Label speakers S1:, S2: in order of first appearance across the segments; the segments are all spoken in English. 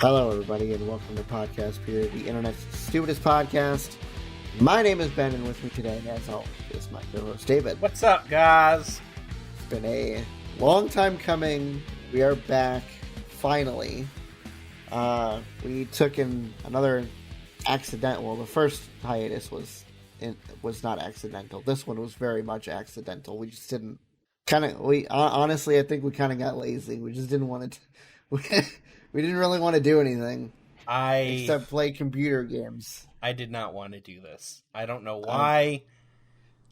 S1: Hello, everybody, and welcome to Podcast Period, the internet's stupidest podcast. My name is Ben, and with me today, as always, is my co-host David.
S2: What's up, guys?
S1: It's been a long time coming. We are back, finally. We took in another accidental. The first hiatus was not accidental. This one was very much accidental. We just didn't honestly, I think we kind of got lazy. We just didn't want to. We didn't really want to do anything except play computer games.
S2: I did not want to do this. I don't know why.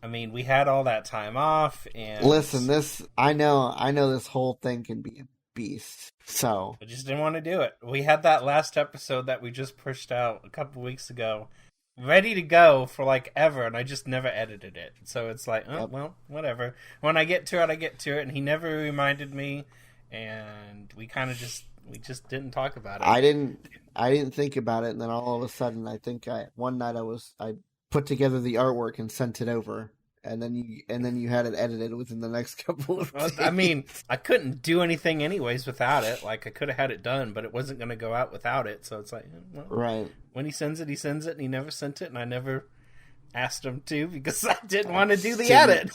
S2: I mean, we had all that time off, and
S1: listen, I know this whole thing can be a beast. So
S2: I just didn't want to do it. We had that last episode that we just pushed out a couple weeks ago, ready to go for like ever, and I just never edited it. So it's like, well, whatever. When I get to it, I get to it, and he never reminded me, and we just didn't talk about it.
S1: I didn't think about it, and then all of a sudden, one night I put together the artwork and sent it over, and then you had it edited within the next couple of days.
S2: I mean, I couldn't do anything anyways without it. Like, I could have had it done, but it wasn't going to go out without it. So it's like, well,
S1: right.
S2: When he sends it, and he never sent it, and I never asked him to because I didn't want to do the edit.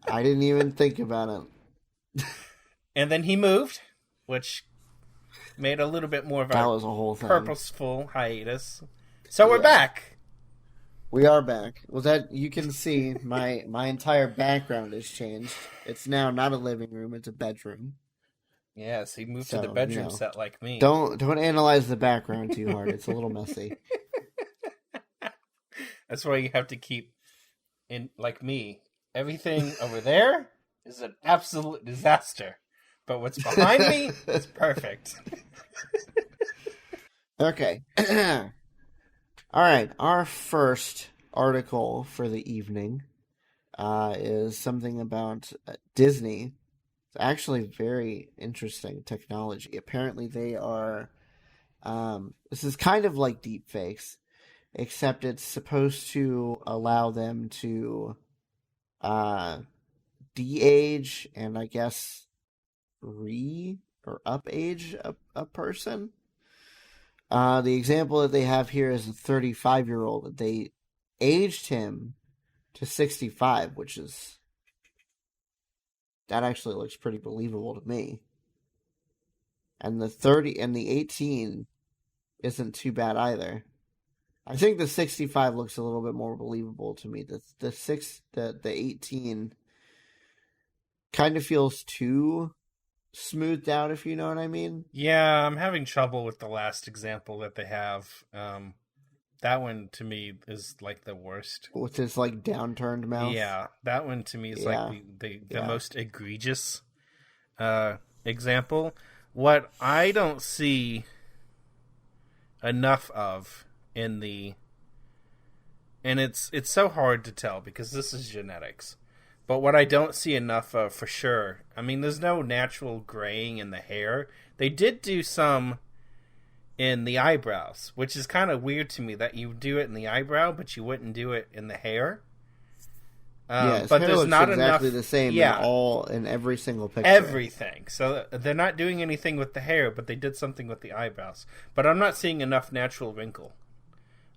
S1: I didn't even think about it.
S2: And then he moved, which made a little bit more of
S1: a whole
S2: purposeful hiatus. So we're back.
S1: We are back. Well, that you can see my entire background has changed. It's now not a living room; it's a bedroom.
S2: Yes, he moved to the bedroom set like me.
S1: Don't analyze the background too hard. It's a little messy.
S2: That's why you have to keep in like me. Everything over there is an absolute disaster. But what's behind me is perfect.
S1: Okay. All right. Our first article for the evening is something about Disney. It's actually very interesting technology. Apparently they are... this is kind of like deepfakes, except it's supposed to allow them to de-age and I guess... up-age a person. The example that they have here is a 35-year-old. They aged him to 65, which is... that actually looks pretty believable to me. And the 30 and the 18 isn't too bad either. I think the 65 looks a little bit more believable to me. The 18 kind of feels too smoothed out, if you know what I mean.
S2: Yeah, I'm having trouble with the last example that they have. That one to me is like the worst.
S1: With his like downturned mouth.
S2: Yeah, that one to me is like the most egregious example. What I don't see enough of and it's so hard to tell because this is genetics. But what I don't see enough of for sure, I mean, there's no natural graying in the hair. They did do some in the eyebrows, which is kind of weird to me that you do it in the eyebrow, but you wouldn't do it in the hair.
S1: But
S2: hair there's
S1: looks
S2: not
S1: exactly
S2: enough.
S1: The same in every single picture.
S2: Everything. So they're not doing anything with the hair, but they did something with the eyebrows. But I'm not seeing enough natural wrinkle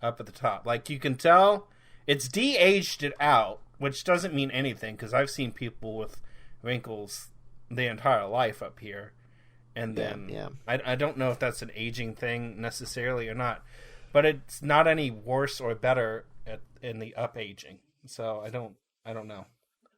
S2: up at the top. Like you can tell, it's de-aged it out. Which doesn't mean anything, because I've seen people with wrinkles the entire life up here. And then, I don't know if that's an aging thing necessarily or not. But it's not any worse or better in the up-aging. So I don't know.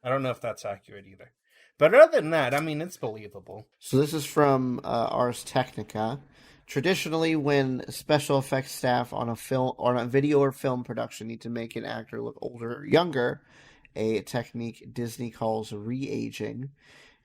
S2: I don't know if that's accurate either. But other than that, I mean, it's believable.
S1: So this is from Ars Technica. Traditionally, when special effects staff on a video or film production need to make an actor look older or younger, a technique Disney calls re-aging.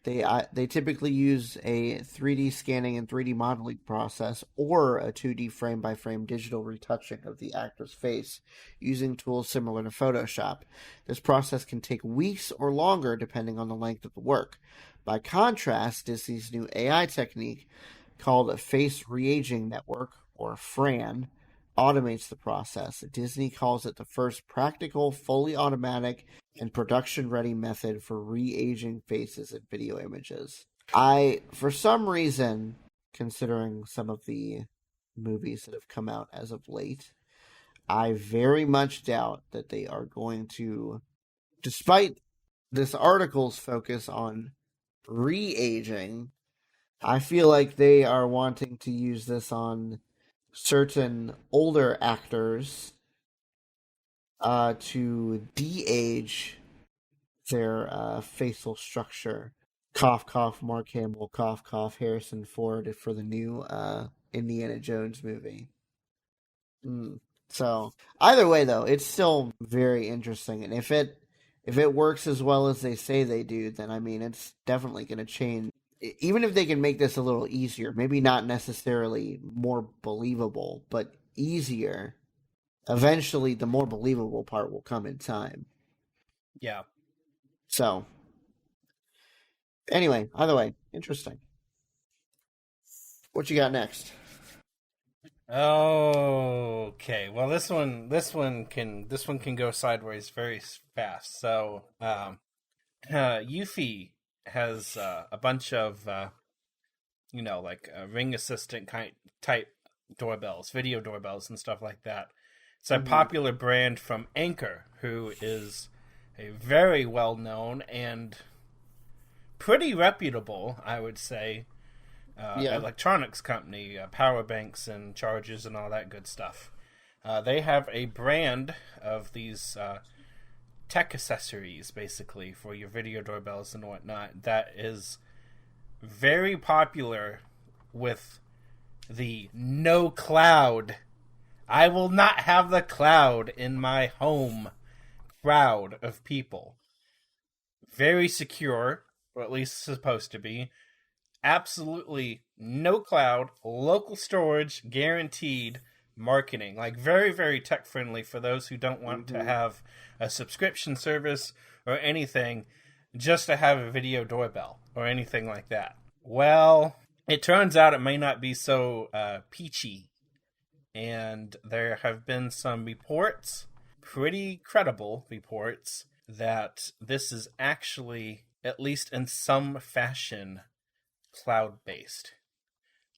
S1: They typically use a 3D scanning and 3D modeling process or a 2D frame-by-frame digital retouching of the actor's face using tools similar to Photoshop. This process can take weeks or longer depending on the length of the work. By contrast, Disney's new AI technique called a Face Re-Aging Network, or FRAN, automates the process. Disney calls it the first practical, fully automatic, and production-ready method for re-aging faces and video images. For some reason, considering some of the movies that have come out as of late. I very much doubt that they are going to, despite this article's focus on re-aging, I feel like they are wanting to use this on certain older actors to de-age their facial structure. Cough, cough, Mark Hamill, cough, cough, Harrison Ford for the new Indiana Jones movie. So, either way, though, it's still very interesting. And if it works as well as they say they do, then, I mean, it's definitely going to change. Even if they can make this a little easier, maybe not necessarily more believable, but easier, eventually the more believable part will come in time.
S2: Yeah.
S1: So, anyway, either way, interesting. What you got next?
S2: Okay. Well, this one can go sideways very fast. So, Eufy has a bunch of Ring Assistant type doorbells, video doorbells, and stuff like that. It's a popular brand from Anker, who is a very well known and pretty reputable, I would say, electronics company, power banks and chargers and all that good stuff. They have a brand of these tech accessories, basically, for your video doorbells and whatnot, that is very popular with the no cloud. I will not have the cloud in my home crowd of people. Very secure, or at least supposed to be. Absolutely no cloud, local storage, guaranteed marketing. Like, very, very tech friendly for those who don't want to have a subscription service or anything, just to have a video doorbell or anything like that. Well, it turns out it may not be so peachy. And there have been some reports, pretty credible reports, that this is actually, at least in some fashion, cloud-based.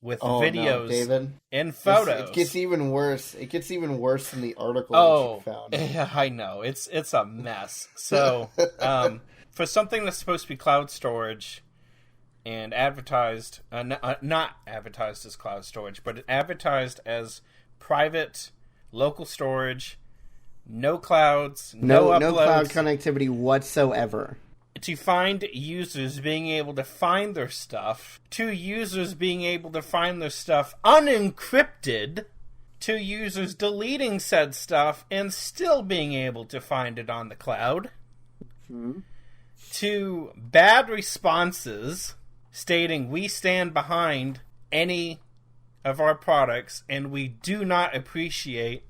S2: With videos and photos.
S1: It gets even worse. It gets even worse than the article that you found.
S2: Yeah, I know. It's a mess. So, for something that's supposed to be cloud storage and advertised, not advertised as cloud storage, but advertised as private local storage, no clouds, no uploads,
S1: no cloud connectivity whatsoever.
S2: To find users being able to find their stuff, to users being able to find their stuff unencrypted, to users deleting said stuff and still being able to find it on the cloud, to bad responses stating we stand behind any of our products and we do not appreciate,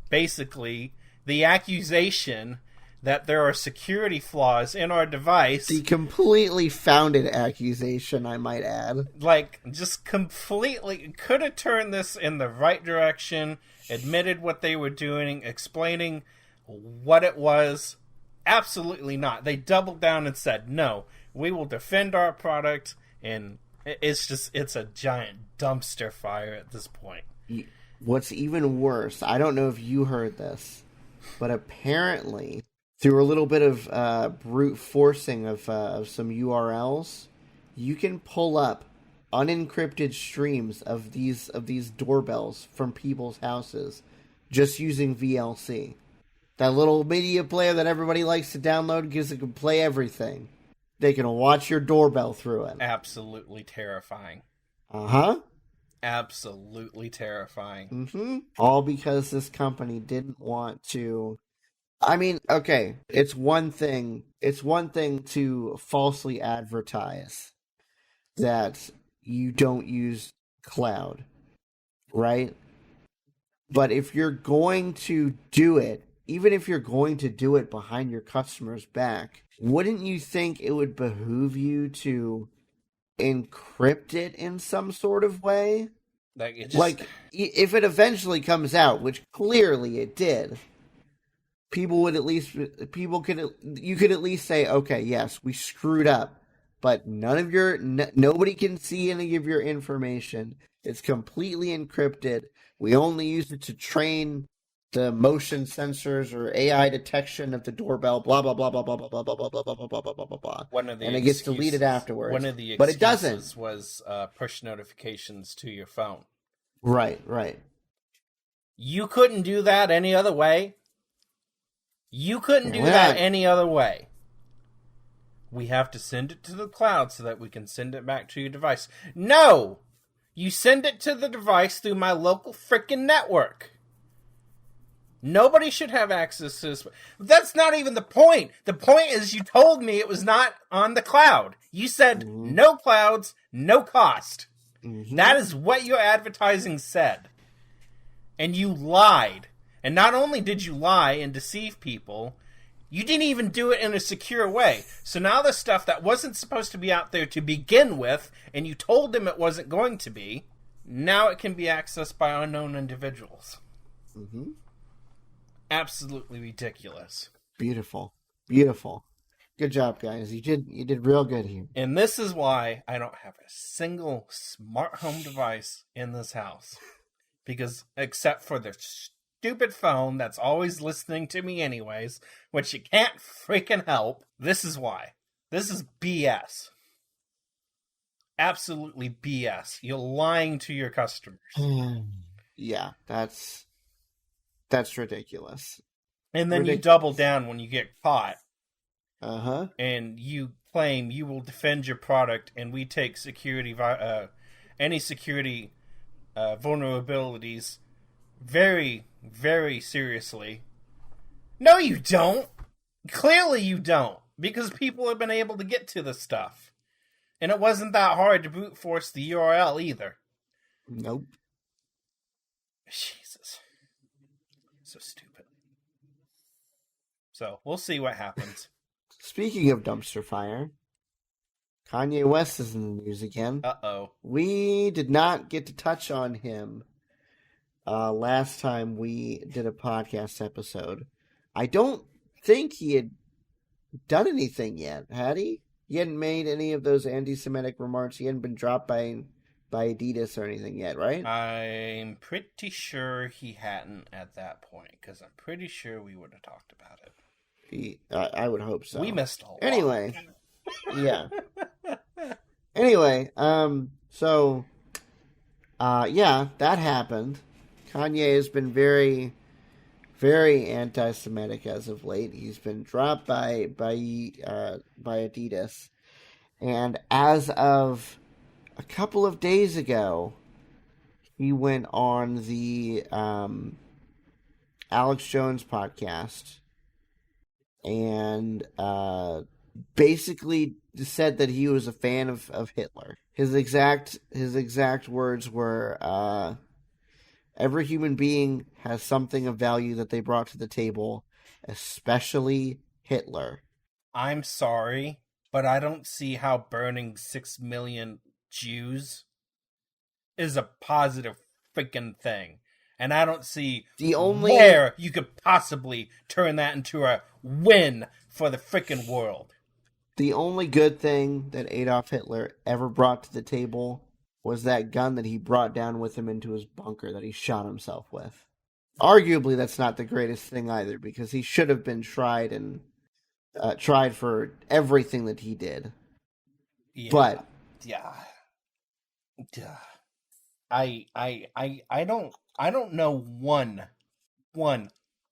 S2: basically, the accusation that there are security flaws in our device.
S1: The completely founded accusation, I might add.
S2: Like, just completely could have turned this in the right direction, admitted what they were doing, explaining what it was. Absolutely not. They doubled down and said, no, we will defend our product, and it's a giant dumpster fire at this point.
S1: What's even worse, I don't know if you heard this, but apparently, through a little bit of brute forcing of some URLs, you can pull up unencrypted streams of these doorbells from people's houses just using VLC. That little media player that everybody likes to download because it can play everything. They can watch your doorbell through it.
S2: Absolutely terrifying.
S1: Uh-huh.
S2: Absolutely terrifying.
S1: Mm-hmm. All because this company didn't want to... I mean, okay, it's one thing to falsely advertise that you don't use cloud, right? But if you're going to do it, even if you're going to do it behind your customer's back, wouldn't you think it would behoove you to encrypt it in some sort of way? Like, if it eventually comes out, which clearly it did... you could at least say, okay, yes, we screwed up but nobody can see any of your information. It's completely encrypted. We only use it to train the motion sensors or AI detection of the doorbell, blah blah blah blah blah blah blah blah blah blah blah blah blah blah blah blah. And it gets deleted afterwards.
S2: One of the
S1: but it doesn't.
S2: excuses was push notifications to your phone.
S1: Right.
S2: You couldn't do that any other way. You couldn't do that any other way. We have to send it to the cloud so that we can send it back to your device. No! You send it to the device through my local freaking network. Nobody should have access to this. That's not even the point. The point is you told me it was not on the cloud. You said no clouds, no cost. Mm-hmm. That is what your advertising said. And you lied. And not only did you lie and deceive people, you didn't even do it in a secure way. So now the stuff that wasn't supposed to be out there to begin with, and you told them it wasn't going to be, now it can be accessed by unknown individuals.
S1: Mm-hmm.
S2: Absolutely ridiculous.
S1: Beautiful. Good job, guys. You did real good here.
S2: And this is why I don't have a single smart home device in this house. Because except for the stupid phone that's always listening to me anyways, which you can't freaking help, this is why. This is BS. Absolutely BS. You're lying to your customers.
S1: Yeah, that's ridiculous.
S2: And then you double down when you get caught.
S1: Uh-huh.
S2: And you claim you will defend your product, and we take any security vulnerabilities very, very seriously. No, you don't. Clearly you don't. Because people have been able to get to this stuff. And it wasn't that hard to brute force the URL either.
S1: Nope.
S2: Jesus. So stupid. So, we'll see what happens.
S1: Speaking of dumpster fire, Kanye West is in the news again.
S2: Uh-oh.
S1: We did not get to touch on him last time we did a podcast episode. I don't think he had done anything yet, had he? He hadn't made any of those anti-Semitic remarks. He hadn't been dropped by Adidas or anything yet, right?
S2: I'm pretty sure he hadn't at that point, because I'm pretty sure we would have talked about it.
S1: I would hope so.
S2: We missed a lot.
S1: Anyway, yeah. Anyway, so, yeah, that happened. Kanye has been very, very anti-Semitic as of late. He's been dropped by Adidas, and as of a couple of days ago, he went on the Alex Jones podcast and basically said that he was a fan of Hitler. His exact words were, every human being has something of value that they brought to the table, especially Hitler.
S2: I'm sorry, but I don't see how burning 6 million Jews is a positive freaking thing. And I don't see where you could possibly turn that into a win for the freaking world.
S1: The only good thing that Adolf Hitler ever brought to the table was that gun that he brought down with him into his bunker that he shot himself with. Arguably, that's not the greatest thing either, because he should have been tried for everything that he did.
S2: Yeah.
S1: But
S2: yeah. I don't know one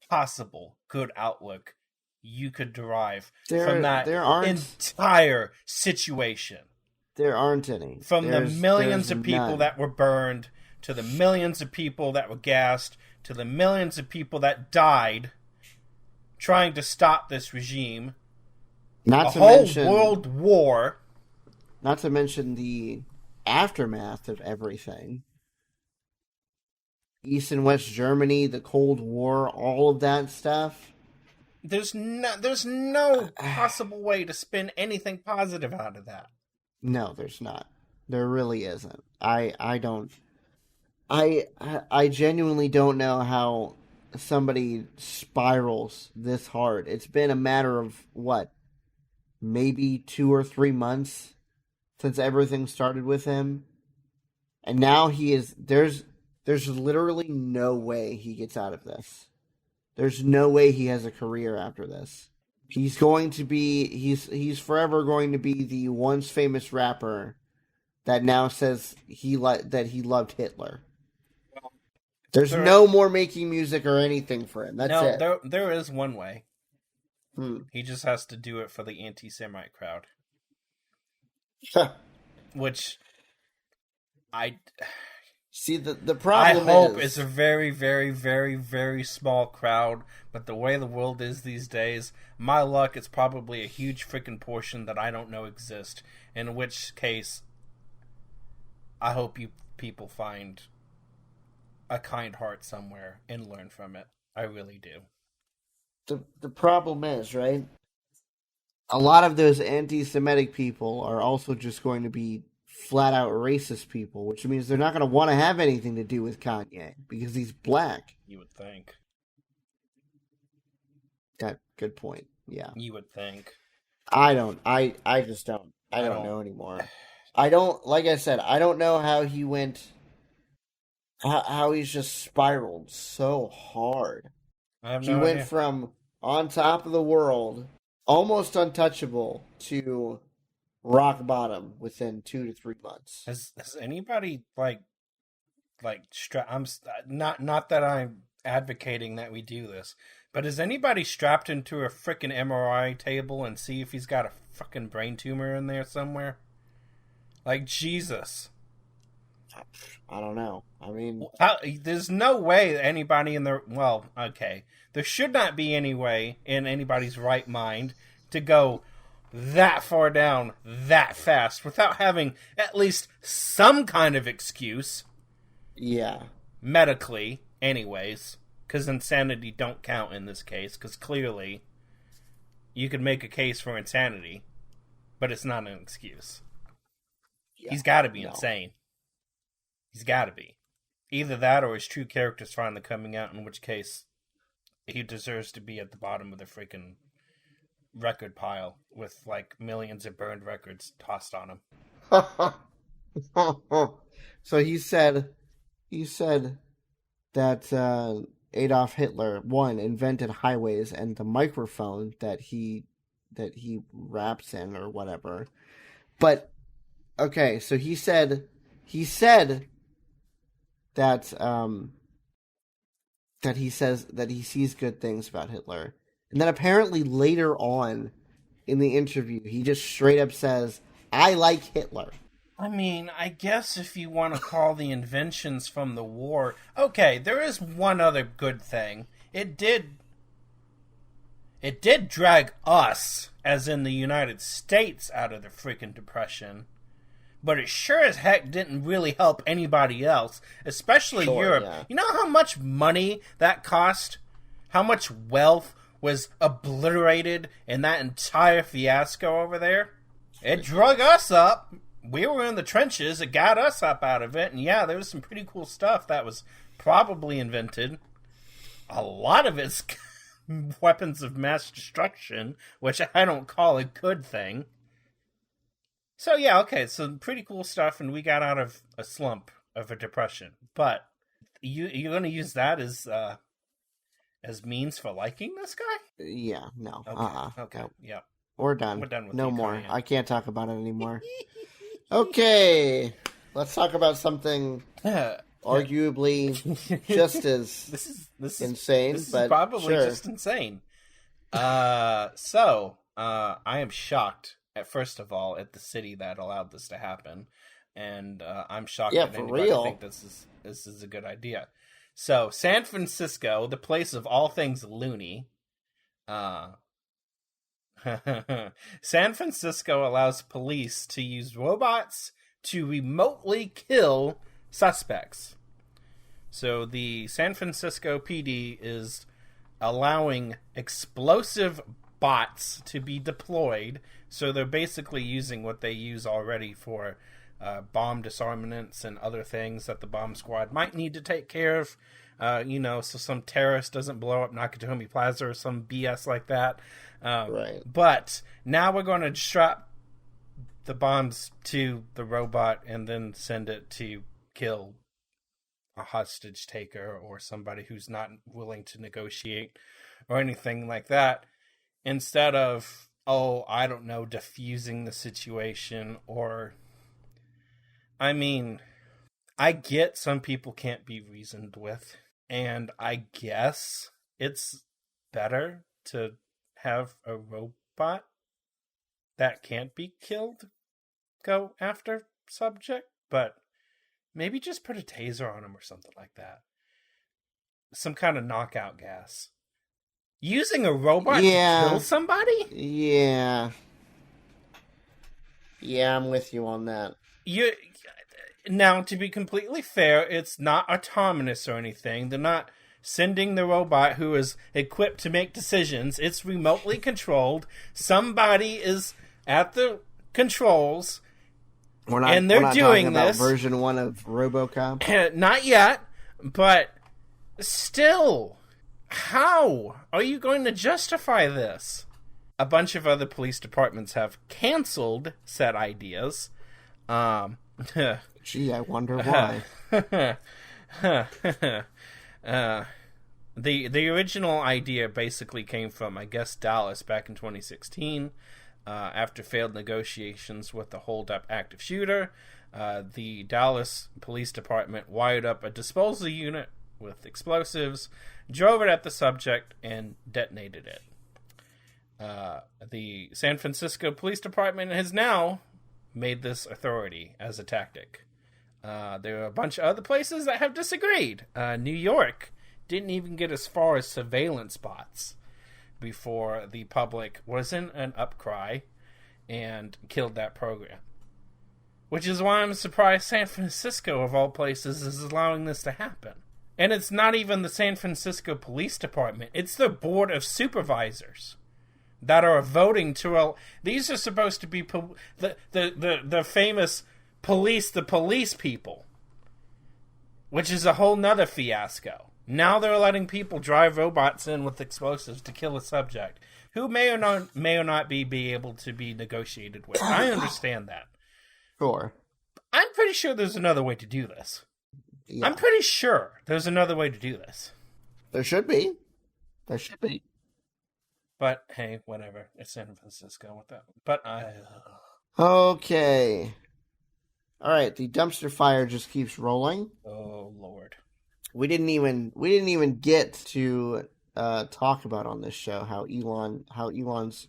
S2: possible good outlook you could derive from that entire situation.
S1: There aren't any.
S2: From the millions of people that were burned, to the millions of people that were gassed, to the millions of people that died trying to stop this regime. Not to mention world war.
S1: Not to mention the aftermath of everything. East and West Germany, the Cold War, all of that stuff.
S2: There's no possible way to spin anything positive out of that.
S1: No, there's not. There really isn't. I genuinely don't know how somebody spirals this hard. It's been a matter of what? Maybe 2 or 3 months since everything started with him. And now there's literally no way he gets out of this. There's no way he has a career after this. He's forever going to be the once famous rapper that now says that he loved Hitler. There's no more making music or anything for him. That's it.
S2: There is one way. He just has to do it for the anti-Semite crowd. Which I
S1: see the problem.
S2: I hope it's a very, very, very, very small crowd. But the way the world is these days, my luck, it's probably a huge freaking portion that I don't know exist. In which case, I hope you people find a kind heart somewhere and learn from it. I really do.
S1: The problem is, right? A lot of those anti-Semitic people are also just going to be flat-out racist people, which means they're not going to want to have anything to do with Kanye because he's black.
S2: You would think.
S1: Good point. Yeah.
S2: You would think.
S1: I just don't. I don't know anymore. I don't, like I said, I don't know how he went, how he's just spiraled so hard. He went from on top of the world, almost untouchable, to rock bottom within 2 to 3 months.
S2: Has anybody I'm not that I'm advocating that we do this, but is anybody strapped into a frickin' MRI table and see if he's got a fucking brain tumor in there somewhere? Like, Jesus.
S1: I don't know. I mean,
S2: there's no way that anybody in their... Well, okay. There should not be any way in anybody's right mind to go that far down that fast without having at least some kind of excuse.
S1: Yeah.
S2: Medically, anyways. Because insanity don't count in this case. Because clearly, you could make a case for insanity, but it's not an excuse. Yeah, he's got to be insane. He's got to be. Either that or his true character's finally coming out, in which case he deserves to be at the bottom of the freaking record pile with, like, millions of burned records tossed on
S1: him. So he said that Adolf Hitler, one, invented highways and the microphone that he raps in or whatever. But okay, so he said that he says that he sees good things about Hitler. And then apparently later on in the interview, he just straight up says, "I like Hitler."
S2: I mean, I guess if you want to call the inventions from the war... Okay, there is one other good thing. It did drag us, as in the United States, out of the freaking Depression. But it sure as heck didn't really help anybody else, especially Europe. Yeah. You know how much money that cost? How much wealth was obliterated in that entire fiasco over there? It drug us up. We were in the trenches. It got us up out of it. And yeah, there was some pretty cool stuff that was probably invented. A lot of it's weapons of mass destruction, which I don't call a good thing. So yeah, okay, so pretty cool stuff, and we got out of a slump of a depression. But you're going to use that as means for liking this guy?
S1: Yeah, no.
S2: Okay, okay,
S1: no.
S2: Yeah.
S1: We're done.
S2: We're done with
S1: no
S2: you,
S1: more.
S2: Kanye.
S1: I can't talk about it anymore. Okay, let's talk about something arguably just as
S2: this
S1: insane.
S2: This
S1: but
S2: is probably
S1: sure.
S2: just insane. So I am shocked. First of all, at the city that allowed this to happen, and I'm shocked that anybody think this is a good idea. So, San Francisco, the place of all things loony, San Francisco allows police to use robots to remotely kill suspects. So, the San Francisco PD is allowing explosive bots to be deployed. So they're basically using what they use already for bomb disarmaments and other things that the bomb squad might need to take care of. So some terrorist doesn't blow up Nakatomi Plaza or some BS like that.
S1: Right.
S2: But now we're going to strap the bombs to the robot and then send it to kill a hostage taker or somebody who's not willing to negotiate or anything like that, instead of, I don't know, diffusing the situation. Or, I mean, I get some people can't be reasoned with, and I guess it's better to have a robot that can't be killed go after subject, but maybe just put a taser on him or something like that. Some kind of knockout gas. Using a robot to kill somebody?
S1: Yeah. Yeah, I'm with you on that.
S2: Now, to be completely fair, it's not autonomous or anything. They're not sending the robot who is equipped to make decisions. It's remotely controlled. Somebody is at the controls, and they're doing this.
S1: About version 1 of RoboCop?
S2: Not yet, but still, how are you going to justify this? A bunch of other police departments have canceled said ideas.
S1: Gee, I wonder why.
S2: The original idea basically came from, I guess, Dallas back in 2016. After failed negotiations with the hold-up active shooter, the Dallas Police Department wired up a disposal unit with explosives, drove it at the subject, and detonated it. The San Francisco Police Department has now made this authority as a tactic. There are a bunch of other places that have disagreed. New York didn't even get as far as surveillance bots before the public was in an upcry and killed that program. Which is why I'm surprised San Francisco, of all places, is allowing this to happen. And it's not even the San Francisco Police Department. It's the Board of Supervisors that are voting to... These are supposed to be the famous the police people. Which is a whole nother fiasco. Now they're letting people drive robots in with explosives to kill a subject who may or not be able to be negotiated with. I understand that.
S1: Sure.
S2: I'm pretty sure there's another way to do this.
S1: Yeah.
S2: I'm pretty sure there's another way to do this.
S1: There should be.
S2: But hey, whatever. It's San Francisco with that. But
S1: Okay. All right. The dumpster fire just keeps rolling.
S2: Oh Lord.
S1: We didn't even get to talk about on this show how Elon's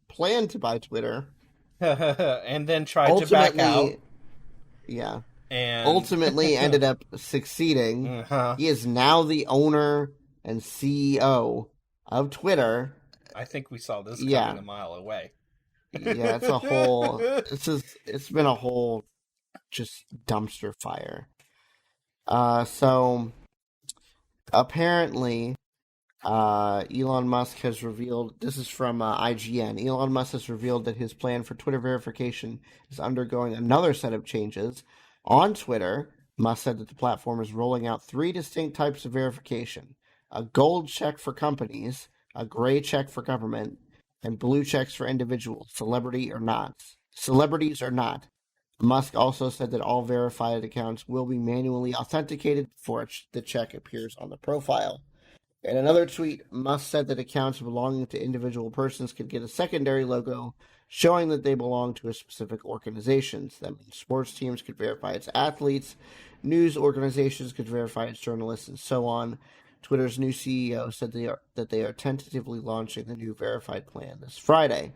S1: plan to buy Twitter
S2: and then tried to back out.
S1: Yeah.
S2: And
S1: ultimately ended up succeeding.
S2: Uh-huh.
S1: He is now the owner and CEO of Twitter.
S2: I think we saw this coming a mile away.
S1: Yeah, it's been a whole just dumpster fire. So apparently, Elon Musk has revealed, this is from IGN, Elon Musk has revealed that his plan for Twitter verification is undergoing another set of changes. On Twitter, Musk said that the platform is rolling out 3 distinct types of verification: a gold check for companies, a gray check for government, and blue checks for individuals, celebrities or not. Musk also said that all verified accounts will be manually authenticated before the check appears on the profile. In another tweet, Musk said that accounts belonging to individual persons could get a secondary logo showing that they belong to a specific organization. That means sports teams could verify its athletes, news organizations could verify its journalists, and so on. Twitter's new CEO said that they are tentatively launching the new verified plan this Friday.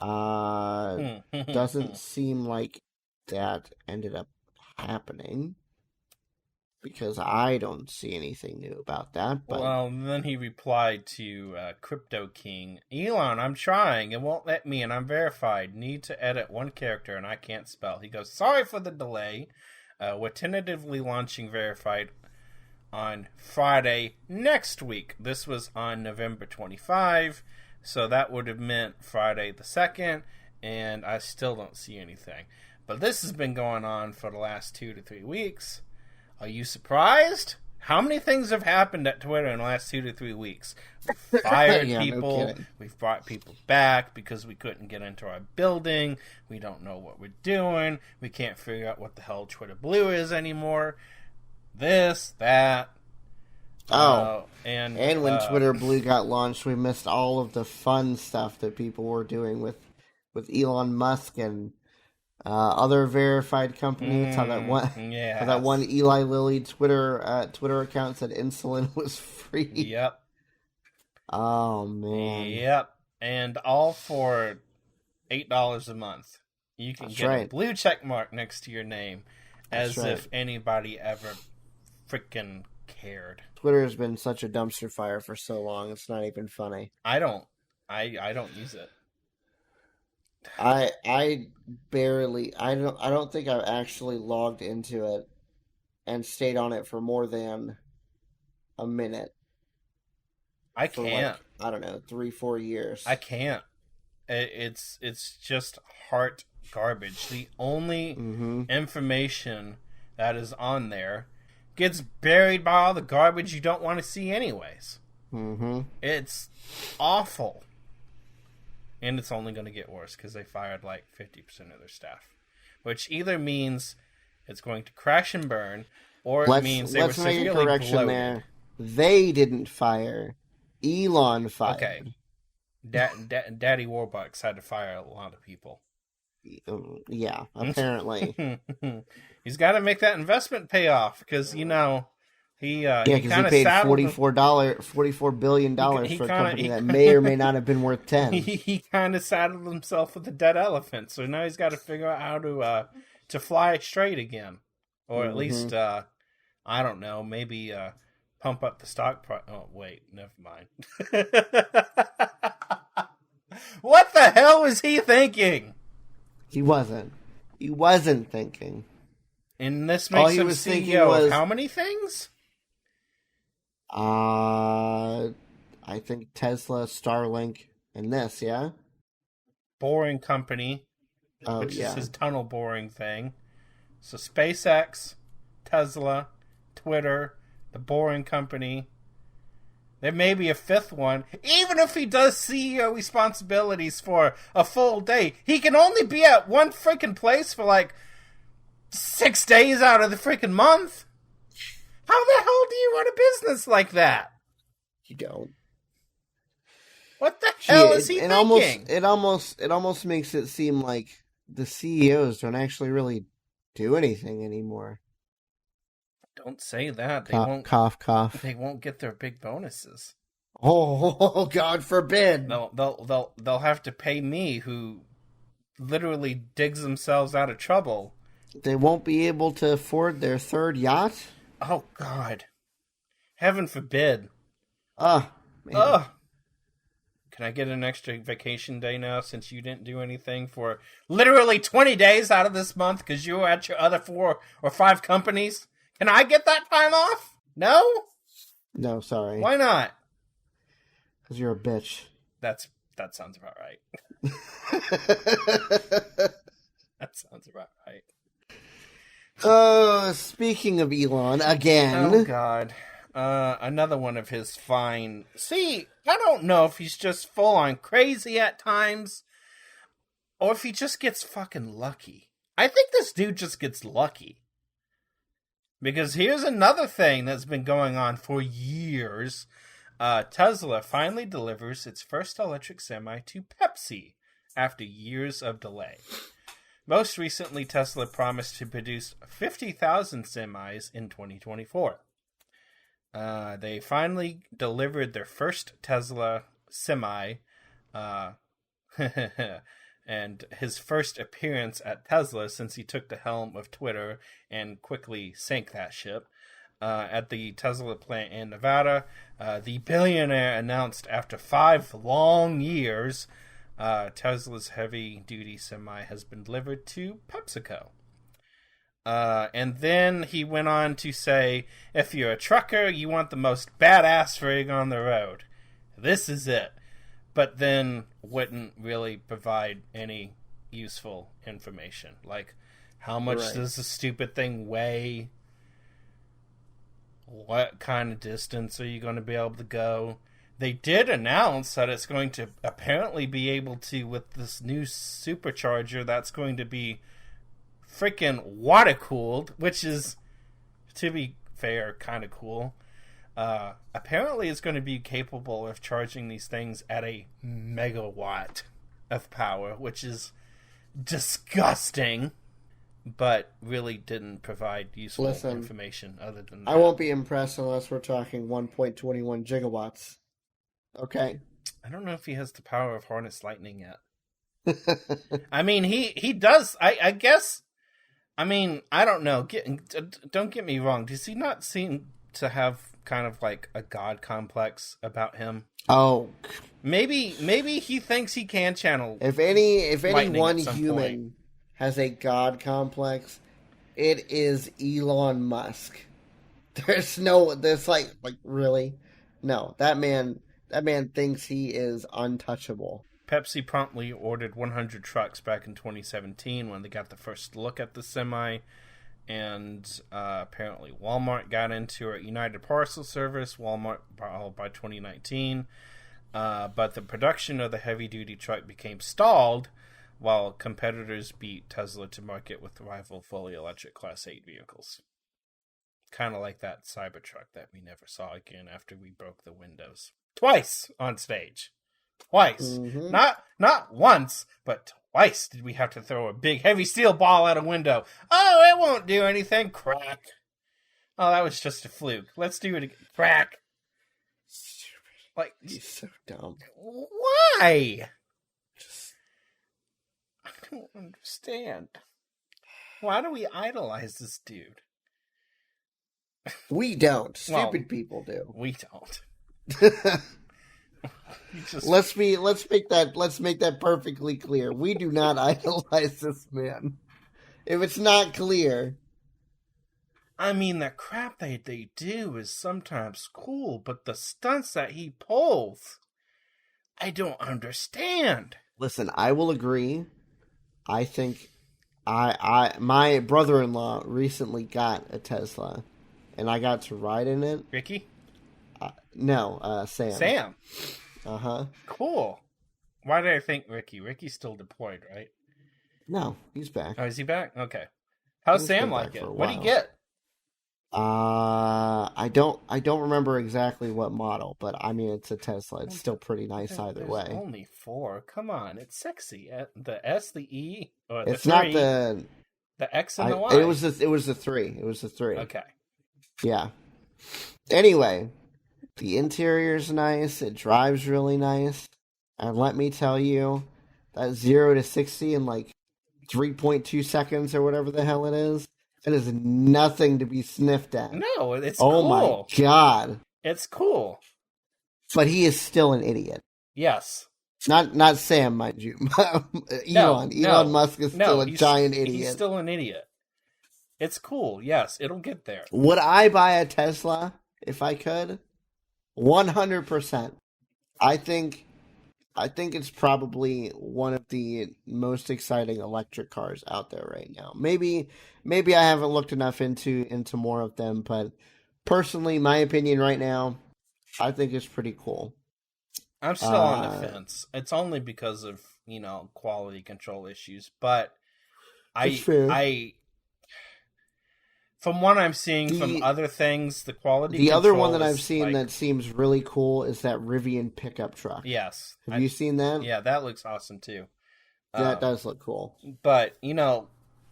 S1: Doesn't seem like that ended up happening, because I don't see anything new about that. But...
S2: Well, then he replied to Crypto King, "Elon, I'm trying. It won't let me, and I'm verified. Need to edit one character, and I can't spell." He goes, "Sorry for the delay. We're tentatively launching verified on Friday next week." This was on November 25, so that would have meant Friday the 2nd, and I still don't see anything. But this has been going on for the last 2 to 3 weeks. Are you surprised? How many things have happened at Twitter in the last 2 to 3 weeks? We've fired
S1: Yeah, no
S2: people.
S1: kidding.
S2: We've brought people back because we couldn't get into our building. We don't know what we're doing. We can't figure out what the hell Twitter Blue is anymore. This, that. And
S1: when Twitter Blue got launched, we missed all of the fun stuff that people were doing with Elon Musk and other verified companies. How that one Eli Lilly Twitter account said insulin was free.
S2: Yep.
S1: Oh man.
S2: Yep. And all for $8 a month. You can get a blue check mark next to your name, as if anybody ever freaking cared.
S1: Twitter has been such a dumpster fire for so long; it's not even funny.
S2: I don't use it.
S1: I don't think I've actually logged into it and stayed on it for more than a minute.
S2: I can't.
S1: I don't know, 3-4 years.
S2: I can't. It's just heart garbage. The only information that is on there gets buried by all the garbage you don't want to see anyways. It's awful. And it's only going to get worse because they fired like 50% of their staff. Which either means it's going to crash and burn, or it means they were severely bloated. There.
S1: They didn't fire. Elon fired.
S2: Okay. Daddy Warbucks had to fire a lot of people.
S1: Yeah, apparently.
S2: He's got to make that investment pay off because, he
S1: because he paid $44 billion for a company that may or may not have been worth 10.
S2: He kind of saddled himself with a dead elephant, so now he's got to figure out how to fly straight again, or at least I don't know, maybe pump up the stock price. Oh wait, never mind. What the hell was he thinking?
S1: He wasn't thinking.
S2: And this makes him CEO of how many things?
S1: I think Tesla, Starlink, and this, yeah?
S2: Boring Company, which is his tunnel boring thing. So SpaceX, Tesla, Twitter, the Boring Company. There may be a fifth one. Even if he does CEO responsibilities for a full day, he can only be at one freaking place for like 6 days out of the freaking month. How the hell do you run a business like that?
S1: You don't.
S2: What the hell is he thinking?
S1: It almost makes it seem like the CEOs don't actually really do anything anymore.
S2: Don't say that. They won't
S1: cough.
S2: They won't get their big bonuses.
S1: Oh, God forbid!
S2: They'll have to pay me, who literally digs themselves out of trouble.
S1: They won't be able to afford their third yacht?
S2: Oh, God. Heaven forbid.
S1: Man.
S2: Can I get an extra vacation day now since you didn't do anything for literally 20 days out of this month because you were at your other 4 or 5 companies? Can I get that time off? No?
S1: No, sorry.
S2: Why not?
S1: Because you're a bitch.
S2: That sounds about right. That sounds about right.
S1: Speaking of Elon, again.
S2: Oh, God. Another one of his fine... See, I don't know if he's just full on crazy at times, or if he just gets fucking lucky. I think this dude just gets lucky. Because here's another thing that's been going on for years. Tesla finally delivers its first electric semi to Pepsi after years of delay. Most recently, Tesla promised to produce 50,000 semis in 2024. They finally delivered their first Tesla semi, and his first appearance at Tesla since he took the helm of Twitter and quickly sank that ship. At the Tesla plant in Nevada, the billionaire announced after 5 long years, Tesla's heavy-duty semi has been delivered to PepsiCo. And then he went on to say, if you're a trucker, you want the most badass rig on the road. This is it. But then wouldn't really provide any useful information. Like, how much does the stupid thing weigh? what kind of distance are you going to be able to go? They did announce that it's going to apparently be able to, with this new supercharger, that's going to be freaking water cooled, which is, to be fair, kind of cool. Apparently it's going to be capable of charging these things at a megawatt of power, which disgusting, but really didn't provide useful information other than that.
S1: I won't be impressed unless we're talking 1.21 gigawatts. Okay.
S2: I don't know if he has the power of harness lightning yet. I mean, he does. I guess. I mean, I don't know. Don't get me wrong. Does he not seem to have kind of like a god complex about him?
S1: Oh,
S2: maybe he thinks he can channel.
S1: If any one human has a god complex, it is Elon Musk. There's like really, no. That man thinks he is untouchable.
S2: Pepsi promptly ordered 100 trucks back in 2017 when they got the first look at the semi. And apparently Walmart got into it. United Parcel Service, Walmart by 2019. But the production of the heavy-duty truck became stalled while competitors beat Tesla to market with rival fully electric Class 8 vehicles. Kind of like that Cybertruck that we never saw again after we broke the windows. Twice on stage. Twice. Mm-hmm. Not once, but twice did we have to throw a big heavy steel ball out a window. Oh, it won't do anything. Crack. Oh, that was just a fluke. Let's do it again. Crack.
S1: Stupid.
S2: Like,
S1: he's so dumb.
S2: Why? I don't understand. Why do we idolize this dude?
S1: We don't. Stupid people do.
S2: We don't.
S1: Let's make that perfectly clear. We do not idolize this man. If it's not clear,
S2: I mean, the crap they do is sometimes cool, but the stunts that he pulls, I don't understand.
S1: Listen, I will agree. I think my brother-in-law recently got a Tesla, and I got to ride in it.
S2: Ricky?
S1: No, Sam.
S2: Sam?
S1: Uh-huh.
S2: Cool. Why did I think Ricky? Ricky's still deployed, right?
S1: No, he's back.
S2: Oh, is he back? Okay. How's Sam like it? What did he get?
S1: I don't remember exactly what model, but I mean it's a Tesla. It's still pretty nice either way.
S2: Only 4. Come on, it's sexy. The S, the E, or the
S1: it's
S2: 3,
S1: not
S2: the X and the Y.
S1: It was the 3. It was the 3.
S2: Okay.
S1: Yeah. Anyway, the interior's nice. It drives really nice, and let me tell you, that 0 to 60 in like 3.2 seconds or whatever the hell it is. It is nothing to be sniffed at.
S2: No, it's cool.
S1: Oh my god.
S2: It's cool.
S1: But he is still an idiot.
S2: Yes.
S1: Not Sam, mind you. Elon Musk is still a giant idiot.
S2: He's still an idiot. It's cool. Yes, it'll get there.
S1: Would I buy a Tesla if I could? 100%. I think it's probably one of the most exciting electric cars out there right now. Maybe I haven't looked enough into more of them, but personally, my opinion right now, I think it's pretty cool.
S2: I'm still on the fence. It's only because of, quality control issues, but I from what I'm seeing from other things, the quality
S1: the other one that I've seen that seems really cool is that Rivian pickup truck.
S2: Yes.
S1: Have you seen that?
S2: Yeah, that looks awesome too.
S1: That does look cool.
S2: But,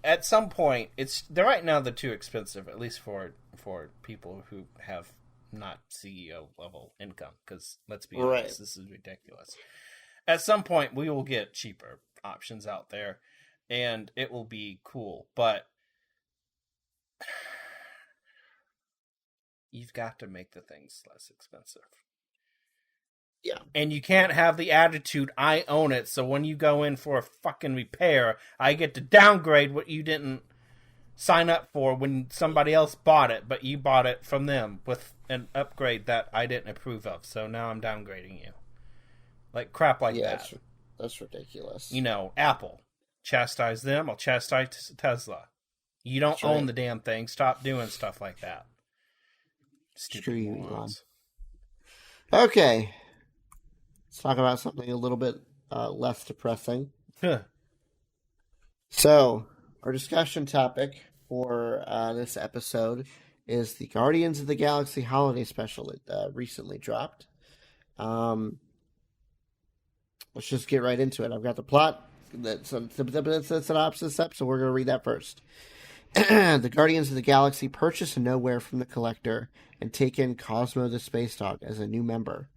S2: at some point, right now they're too expensive, at least for people who have not CEO level income, because let's be honest, this is ridiculous. At some point, we will get cheaper options out there, and it will be cool, but you've got to make the things less expensive.
S1: Yeah.
S2: And you can't have the attitude, I own it, so when you go in for a fucking repair, I get to downgrade what you didn't sign up for when somebody else bought it, but you bought it from them with an upgrade that I didn't approve of, so now I'm downgrading you. Like crap like that.
S1: That's ridiculous.
S2: Apple. Chastise them, I'll chastise Tesla. You don't own the damn thing. Stop doing stuff like that. Stupid
S1: Screw you, Elon.
S2: morons.
S1: Okay. Let's talk about something a little bit less depressing. So, our discussion topic for this episode is the Guardians of the Galaxy Holiday Special that recently dropped. Let's just get right into it. I've got the plot, that's a synopsis up, so we're going to read that first. The Guardians of the Galaxy purchase a Nowhere from the Collector and take in Cosmo the Space Dog as a new member.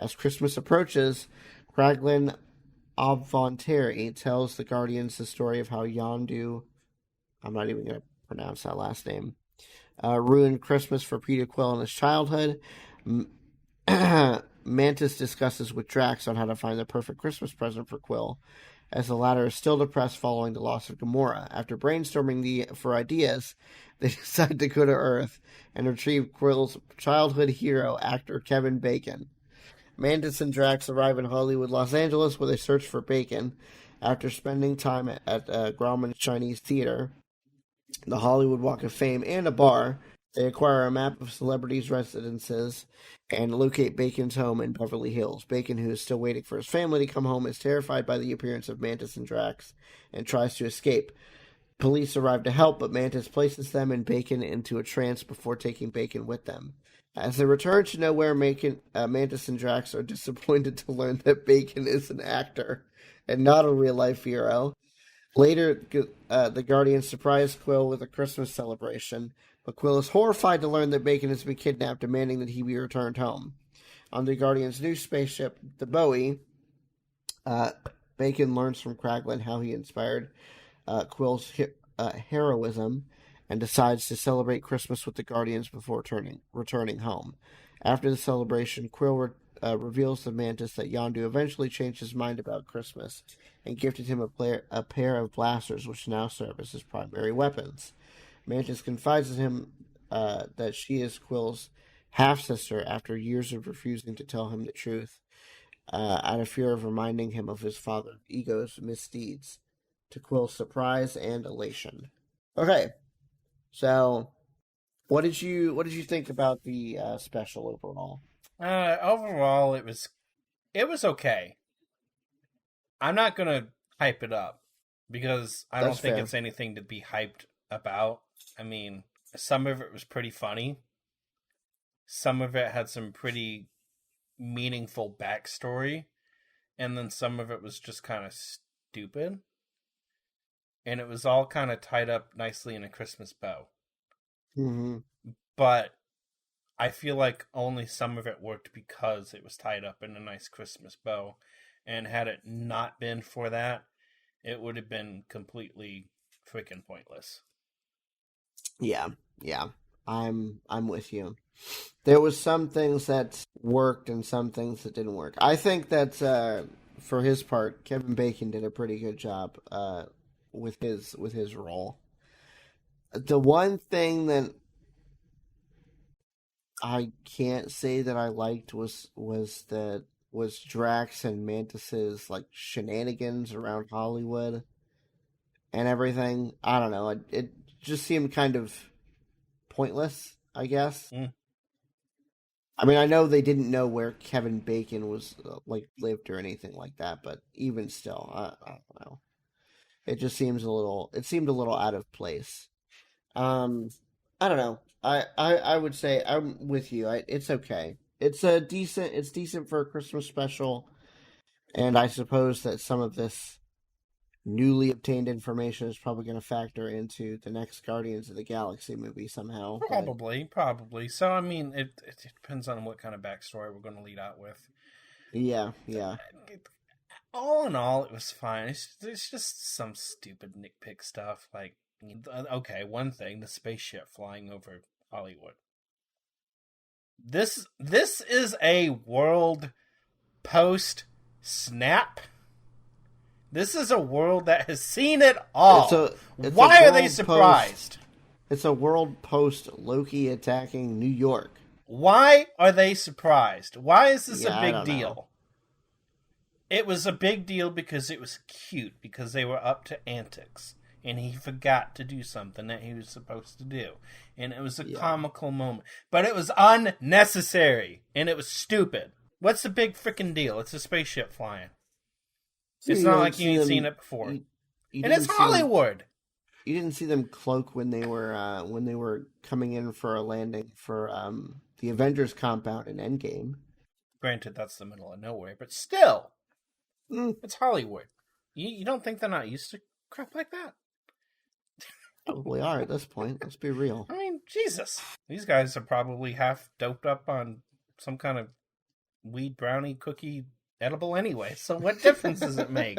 S1: As Christmas approaches, Kraglin Obvonteri tells the Guardians the story of how Yondu, I'm not even going to pronounce that last name, ruined Christmas for Peter Quill in his childhood. Mantis discusses with Drax on how to find the perfect Christmas present for Quill, as the latter is still depressed following the loss of Gamora. After brainstorming for ideas, they decide to go to Earth and retrieve Quill's childhood hero, actor Kevin Bacon. Mantis and Drax arrive in Hollywood, Los Angeles, where they search for Bacon. After spending time at Grauman's Chinese Theater, the Hollywood Walk of Fame, and a bar, they acquire a map of celebrities' residences and locate Bacon's home in Beverly Hills. Bacon, who is still waiting for his family to come home, is terrified by the appearance of Mantis and Drax and tries to escape. Police arrive to help, but Mantis places them and Bacon into a trance before taking Bacon with them. As they return to Nowhere, Mantis and Drax are disappointed to learn that Bacon is an actor and not a real-life hero. Later, the Guardians surprise Quill with a Christmas celebration, but Quill is horrified to learn that Bacon has been kidnapped, demanding that he be returned home. On the Guardians' new spaceship, the Bowie, Bacon learns from Kraglin how he inspired Quill's heroism and decides to celebrate Christmas with the Guardians before returning home. After the celebration, Quill reveals to Mantis that Yondu eventually changed his mind about Christmas and gifted him a pair of blasters, which now serve as his primary weapons. Mantis confides in him that she is Quill's half-sister after years of refusing to tell him the truth, out of fear of reminding him of his father Ego's misdeeds, to Quill's surprise and elation. Okay, so what did you think about the special overall?
S2: Overall, it was okay. I'm not gonna hype it up because I don't think it's anything to be hyped about. I mean, some of it was pretty funny. Some of it had some pretty meaningful backstory, and then some of it was just kind of stupid. And it was all kind of tied up nicely in a Christmas bow.
S1: Mm-hmm.
S2: But I feel like only some of it worked because it was tied up in a nice Christmas bow. And had it not been for that, it would have been completely freaking pointless.
S1: Yeah. I'm with you. There was some things that worked and some things that didn't work. I think that for his part, Kevin Bacon did a pretty good job with his role. The one thing that I can't say that I liked was Drax and Mantis's like shenanigans around Hollywood and everything. I don't know. It just seemed kind of pointless, I guess. I mean, I know they didn't know where Kevin Bacon was lived or anything like that, but even still, I don't know. It just seemed a little out of place. I don't know. I would say I'm with you. It's okay. It's decent for a Christmas special, and I suppose that some of this newly obtained information is probably going to factor into the next Guardians of the Galaxy movie somehow.
S2: Probably. So I mean, it depends on what kind of backstory we're going to lead out with.
S1: Yeah.
S2: All in all, it was fine. It's just some stupid nitpick stuff. Like, okay, one thing, the spaceship flying over Hollywood. This is a world post-Snap. This is a world that has seen it all. Why are they surprised?
S1: It's a world post-Loki attacking New York.
S2: Why are they surprised? Why is this a big deal?
S1: Know.
S2: It was a big deal because it was cute, because they were up to antics. and he forgot to do something that he was supposed to do. And it was a
S1: Yeah.
S2: comical moment. But it was unnecessary, and it was stupid. What's the big freaking deal? It's a spaceship flying. It's
S1: You
S2: not
S1: don't
S2: like
S1: see
S2: you ain't
S1: them-
S2: seen it before.
S1: you
S2: And
S1: didn't
S2: it's
S1: see them-
S2: Hollywood.
S1: You didn't see them cloak when they were coming in for a landing for the Avengers compound in Endgame.
S2: Granted, that's the middle of nowhere, but still,
S1: Mm.
S2: it's Hollywood. You don't think they're not used to crap like that?
S1: Probably are at this point. Let's be real.
S2: I mean, Jesus. These guys are probably half doped up on some kind of weed brownie cookie edible anyway, so what difference does it make?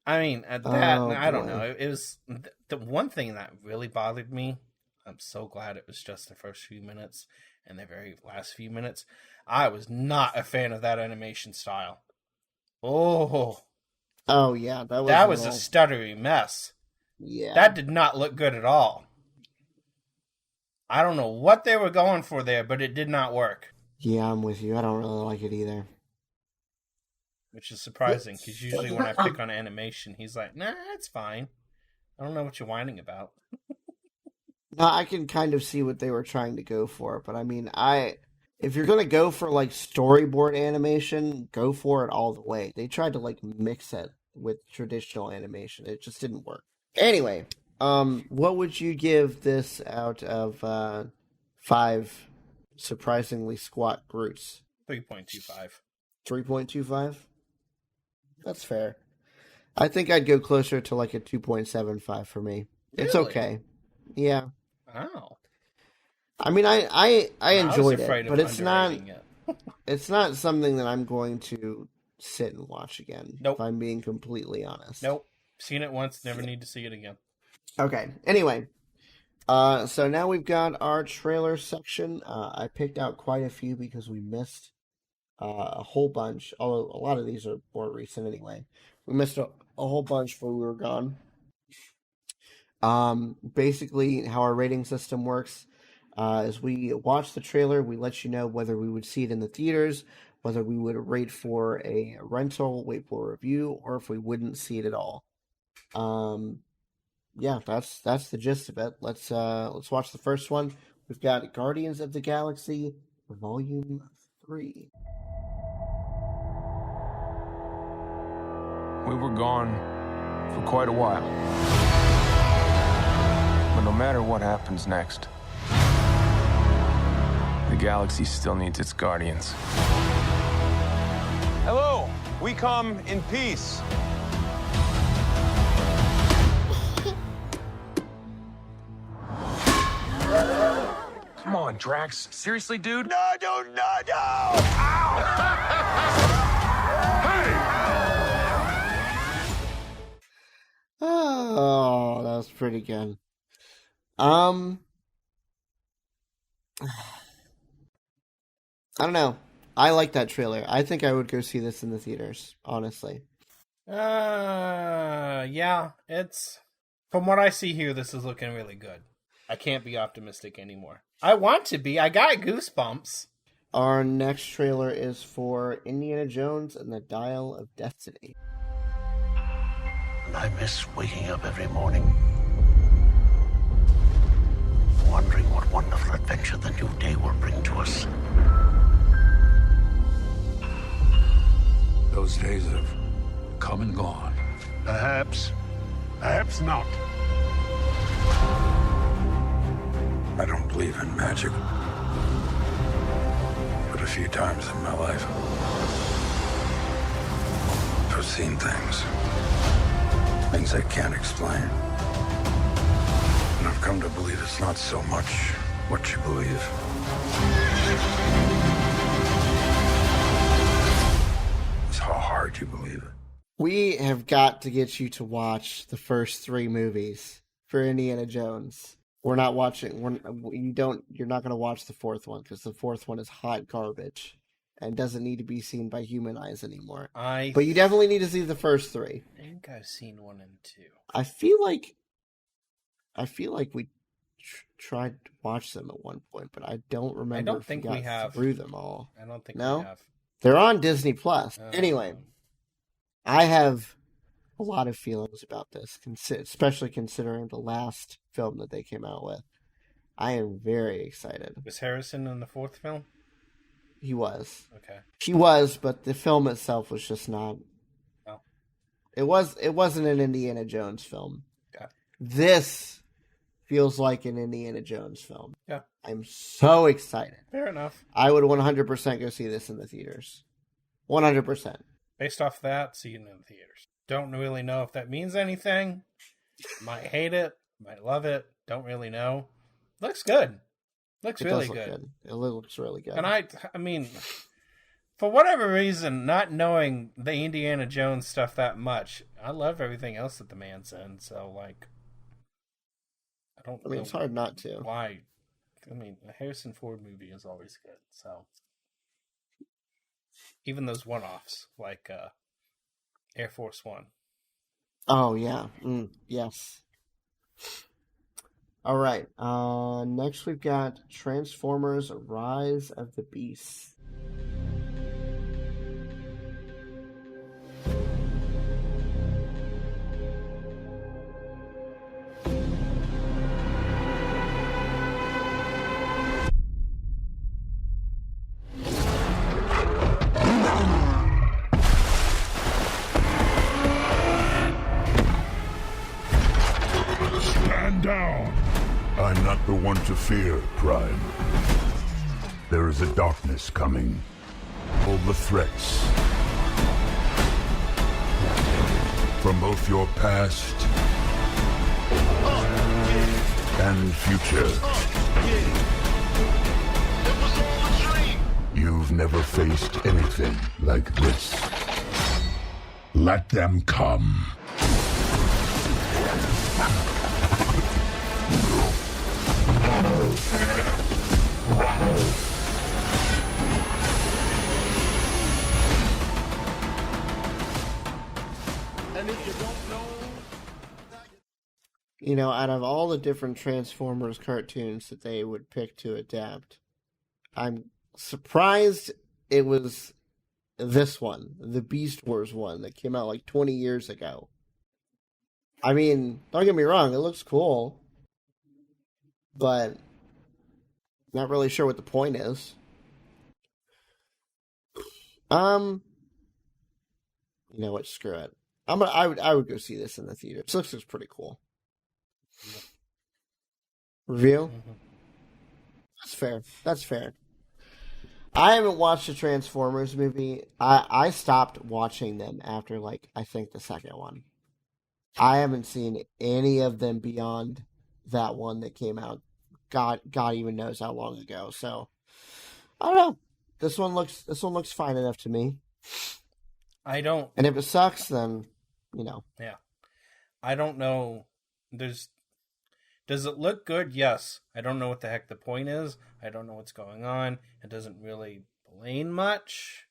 S2: I mean, I don't
S1: boy.
S2: know. It was the one thing that really bothered me. I'm so glad it was just the first few minutes and the very last few minutes. I was not a fan of that animation style. Oh,
S1: Yeah, that
S2: was a stuttery mess.
S1: Yeah.
S2: That did not look good at all. I don't know what they were going for there, but it did not work.
S1: Yeah, I'm with you. I don't really like it either.
S2: Which is surprising, because usually when I pick on animation, he's like, nah, it's fine. I don't know what you're whining about.
S1: No, I can kind of see what they were trying to go for, but I mean, if you're gonna go for like storyboard animation, go for it all the way. They tried to like mix it with traditional animation. It just didn't work. Anyway, what would you give this out of 5 surprisingly squat Groots?
S2: 3.25.
S1: 3.25? That's fair. I think I'd go closer to like a 2.75 for me. It's
S2: Really?
S1: okay. Yeah.
S2: Oh.
S1: I mean, I enjoyed
S2: was afraid
S1: it,
S2: of
S1: but it's not
S2: underrating it.
S1: it's not something that I'm going to sit and watch again.
S2: Nope.
S1: If I'm being completely honest.
S2: Nope. Seen it once, never need to see it again.
S1: Okay. Anyway, so now we've got our trailer section. I picked out quite a few because we missed a whole bunch. Although a lot of these are more recent anyway. We missed a whole bunch while we were gone. Basically, how our rating system works is we watch the trailer, we let you know whether we would see it in the theaters, whether we would rate for a rental, wait for a review, or if we wouldn't see it at all. Yeah, that's the gist of it. Let's watch the first one. We've got Guardians of the Galaxy Volume 3.
S3: We were gone for quite a while. But no matter what happens next, the galaxy still needs its guardians. Hello, we come in peace. Come on, Drax. Seriously, dude? No!
S1: Oh, that was pretty good. I don't know. I like that trailer. I think I would go see this in the theaters, honestly.
S2: Yeah, it's... From what I see here, this is looking really good. I can't be optimistic anymore. I want to be. I got goosebumps.
S1: Our next trailer is for Indiana Jones and the Dial of Destiny.
S4: And I miss waking up every morning, wondering what wonderful adventure the new day will bring to us.
S5: Those days have come and gone.
S4: Perhaps not.
S5: I don't believe in magic. But a few times in my life, I've seen things I can't explain. And I've come to believe it's not so much what you believe. It's how hard you believe it.
S1: We have got to get you to watch the first 3 movies for Indiana Jones. We're not watching. You're not going to watch the 4th one because the 4th one is hot garbage and doesn't need to be seen by human eyes anymore. But you definitely need to see the first 3.
S2: I think I've seen 1 and 2.
S1: I feel like we tried to watch them at one point, but I don't remember.
S2: I don't think we have
S1: through them all.
S2: I don't think
S1: No?
S2: we have.
S1: They're on Disney Plus. Anyway, I have a lot of feelings about this, especially considering the last film that they came out with. I am very excited.
S2: Was Harrison in the fourth film?
S1: He was.
S2: Okay.
S1: He was, but the film itself was just not.
S2: Oh.
S1: It wasn't an Indiana Jones film.
S2: Okay.
S1: This feels like an Indiana Jones film.
S2: Yeah.
S1: I'm so excited.
S2: Fair enough.
S1: I would 100% go see this in the theaters. 100%.
S2: Based off that, see it in the theaters. Don't really know if that means anything. Might hate it. Might love it. Don't really know. Looks good. Looks really good.
S1: It looks really good.
S2: And I mean, for whatever reason, not knowing the Indiana Jones stuff that much, I love everything else that the man's in. So, like, I mean,
S1: it's hard not to.
S2: Why? I mean, a Harrison Ford movie is always good. So, even those one-offs, like Air Force One.
S1: Oh, yeah. Yes. All right. Next, we've got Transformers: Rise of the Beasts.
S5: Stand down. I'm not the one to fear, Prime. There is a darkness coming. All the threats from both your past and future. You've never faced anything like this. Let them come.
S1: You know, out of all the different Transformers cartoons that they would pick to adapt, I'm surprised it was this one, the Beast Wars one, that came out like 20 years ago. I mean, don't get me wrong, it looks cool, but not really sure what the point is. You know what? Screw it. I would go see this in the theater. This looks pretty cool. Review?
S2: Mm-hmm.
S1: That's fair. That's fair. I haven't watched the Transformers movie. I stopped watching them after, like, I think the second one. I haven't seen any of them beyond that one that came out. God even knows how long ago. So I don't know. This one looks fine enough to me.
S2: I don't.
S1: And if it sucks, then you know.
S2: Yeah, I don't know. Does it look good? Yes. I don't know what the heck the point is. I don't know what's going on. It doesn't really explain much.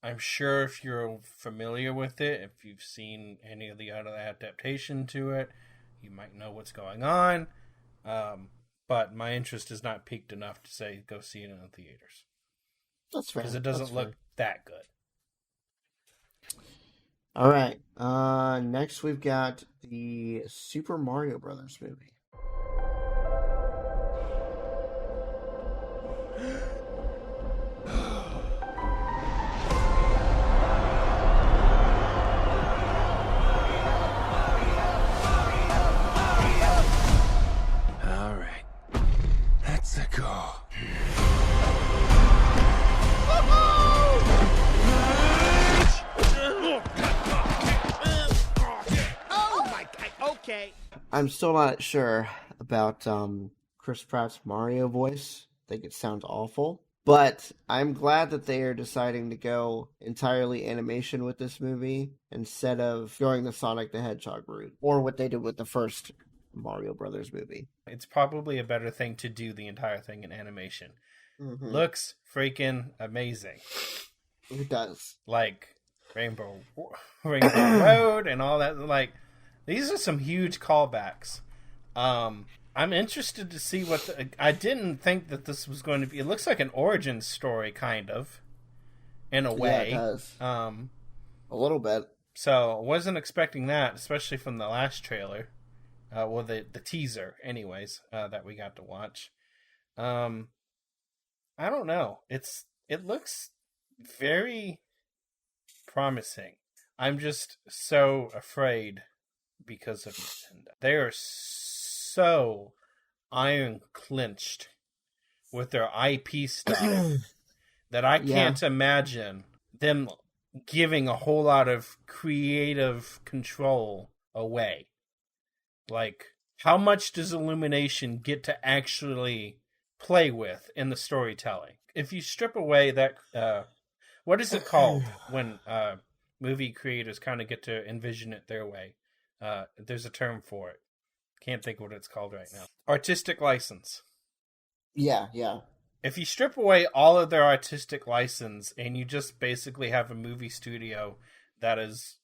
S2: I'm sure if you're familiar with it, if you've seen any of the other adaptation to it, you might know what's going on. But my interest is not piqued enough to say go see it in the theaters.
S1: That's fair.
S2: Because it doesn't look that good.
S1: All right. Next we've got the Super Mario Brothers movie.
S3: All right. Let's go. Okay.
S1: I'm still not sure about Chris Pratt's Mario voice. I think it sounds awful. But I'm glad that they are deciding to go entirely animation with this movie instead of going the Sonic the Hedgehog route, or what they did with the first Mario Brothers movie.
S2: It's probably a better thing to do the entire thing in animation.
S1: Mm-hmm.
S2: Looks freaking amazing.
S1: It does.
S2: Like Rainbow Road and all that. Like, these are some huge callbacks. I'm interested to see what I didn't think that this was going to be. It looks like an origin story, kind of, in a way.
S1: Yeah, it does. A little bit.
S2: So I wasn't expecting that, especially from the last trailer. Well, the teaser, anyways, that we got to watch. I don't know. It looks very promising. I'm just so afraid because of Nintendo. They are so iron clenched with their IP stuff that I can't imagine them giving a whole lot of creative control away. Like, how much does Illumination get to actually play with in the storytelling? If you strip away that, what is it called when movie creators kind of get to envision it their way? There's a term for it. Can't think of what it's called right now. Artistic license.
S1: Yeah.
S2: If you strip away all of their artistic license and you just basically have a movie studio that is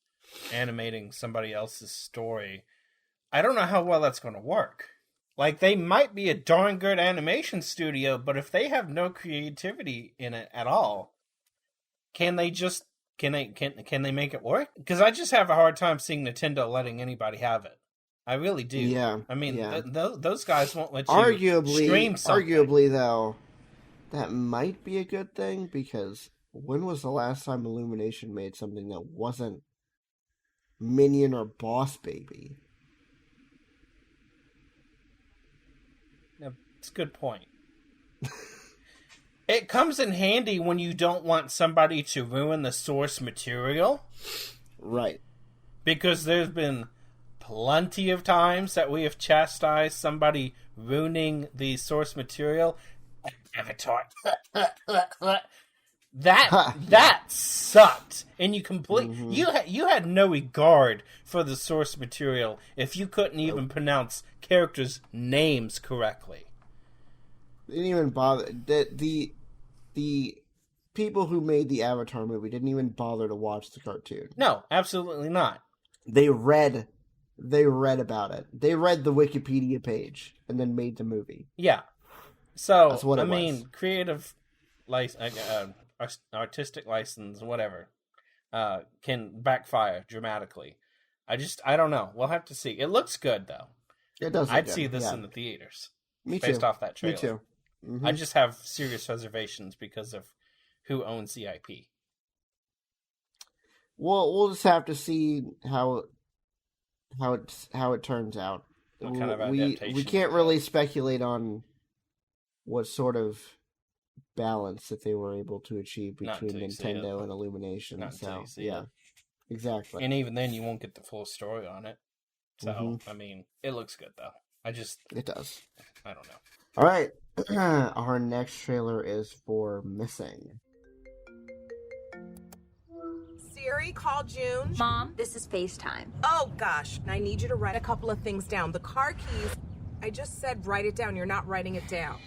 S2: animating somebody else's story, I don't know how well that's going to work. Like, they might be a darn good animation studio, but if they have no creativity in it at all, can they make it work? Because I just have a hard time seeing Nintendo letting anybody have it. I really do.
S1: Yeah.
S2: I mean, those guys won't let you stream something.
S1: Arguably, though, that might be a good thing, because when was the last time Illumination made something that wasn't Minion or Boss Baby?
S2: It's a good point. It comes in handy when you don't want somebody to ruin the source material.
S1: Right.
S2: Because there's been plenty of times that we have chastised somebody ruining the source material. Avatar. That sucked. And you had no regard for the source material if you couldn't even pronounce characters' names correctly.
S1: They didn't even bother. The people who made the Avatar movie didn't even bother to watch the cartoon.
S2: No, absolutely not.
S1: They read about it. They read the Wikipedia page and then made the movie.
S2: Yeah. So,
S1: that's what it was.
S2: Creative artistic license, whatever, can backfire dramatically. I don't know. We'll have to see. It looks good, though.
S1: It does.
S2: I'd see this in the theaters.
S1: Me too.
S2: Based off that trailer.
S1: Me too. Mm-hmm.
S2: I just have serious reservations because of who owns the IP.
S1: Well, we'll just have to see how it turns out.
S2: What kind of adaptation?
S1: We can't really speculate on what sort of balance that they were able to achieve between Nintendo and Illumination. Yeah, exactly.
S2: And even then, you won't get the full story on it. So, I mean, it looks good though.
S1: It does.
S2: I don't know.
S1: All right, our next trailer is for Missing.
S6: Siri, call June.
S7: Mom, this is FaceTime.
S6: Oh, gosh. I need you to write a couple of things down. The car keys, I just said write it down. You're not writing it down.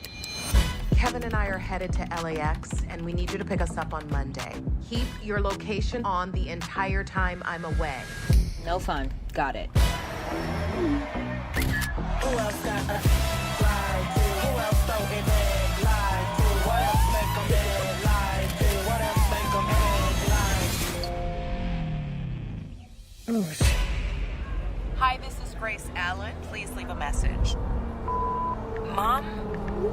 S6: Kevin and I are headed to LAX, and we need you to pick us up on Monday. Keep your location on the entire time I'm away.
S7: No fun. Got it.
S8: Who else got a lie to? Who else throw it dead lie to? What else make them dead lie to? What else make them dead lie to? Oh, shit.
S6: Hi, this is Grace Allen. Please leave a message.
S7: Mom,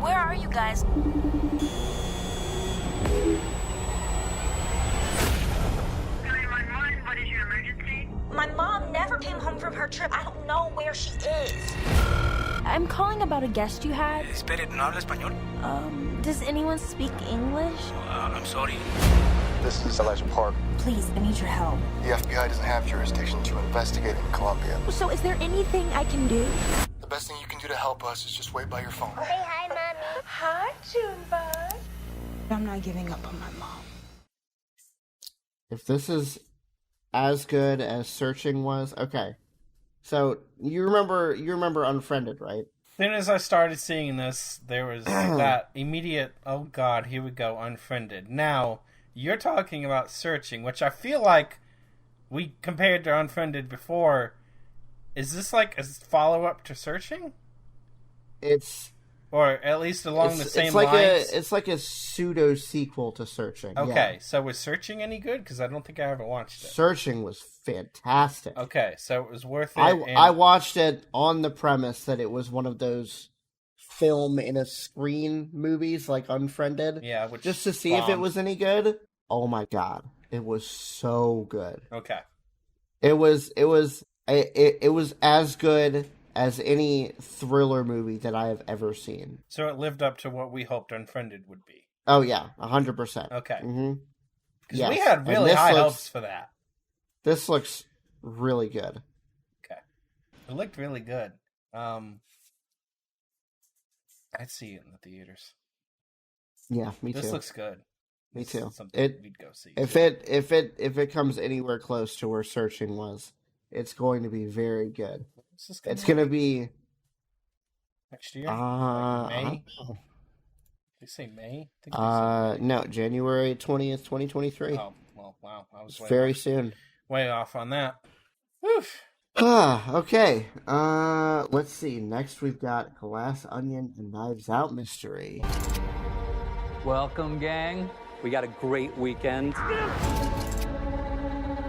S7: where are you guys?
S9: 911, what is your emergency?
S7: My mom never came home from her trip. I don't know where she is. I'm calling about a guest you had.
S8: Espere, ¿no habla español?
S7: Does anyone speak English?
S8: I'm sorry.
S10: This is Elijah Park.
S7: Please, I need your help.
S10: The FBI doesn't have jurisdiction to investigate in Colombia.
S7: So is there anything I can do?
S10: The best thing you can do to help us is just wait by your phone.
S9: Say hi, Mommy.
S6: Hi, Junebug.
S7: I'm not giving up on my mom.
S1: If this is as good as Searching was, okay. So you remember Unfriended, right?
S2: As soon as I started seeing this, there was that immediate, oh god, here we go, Unfriended. Now, you're talking about Searching, which I feel like we compared to Unfriended before. Is this like a follow-up to Searching?
S1: It's
S2: Or at least along the same
S1: it's like
S2: lines?
S1: It's like a pseudo sequel to Searching.
S2: Okay,
S1: yeah.
S2: so was Searching any good? Because I don't think I ever watched it.
S1: Searching was fantastic.
S2: Okay, so it was worth it.
S1: I watched it on the premise that it was one of those film in a screen movies like Unfriended.
S2: Yeah, which
S1: just to see if it was any good. Oh my god, it was so good.
S2: Okay.
S1: It was as good as any thriller movie that I have ever seen.
S2: So it lived up to what we hoped Unfriended would be.
S1: Oh yeah, 100%.
S2: Okay.
S1: Mm-hmm.
S2: Because we had really high hopes for that.
S1: This looks really good.
S2: Okay. It looked really good. I'd see it in the theaters.
S1: Yeah, me too.
S2: This looks good.
S1: Me too.
S2: Something we'd go see.
S1: If it comes anywhere close to where Searching was, it's going to be very good. It's going to be
S2: next year.
S1: May.
S2: I don't know. They say May.
S1: No, January 20th, 2023.
S2: Oh well, wow! I was
S1: very soon.
S2: Way off on that. Oof.
S1: Okay. Let's see. Next, we've got Glass Onion and Knives Out mystery.
S9: Welcome, gang. We got a great weekend.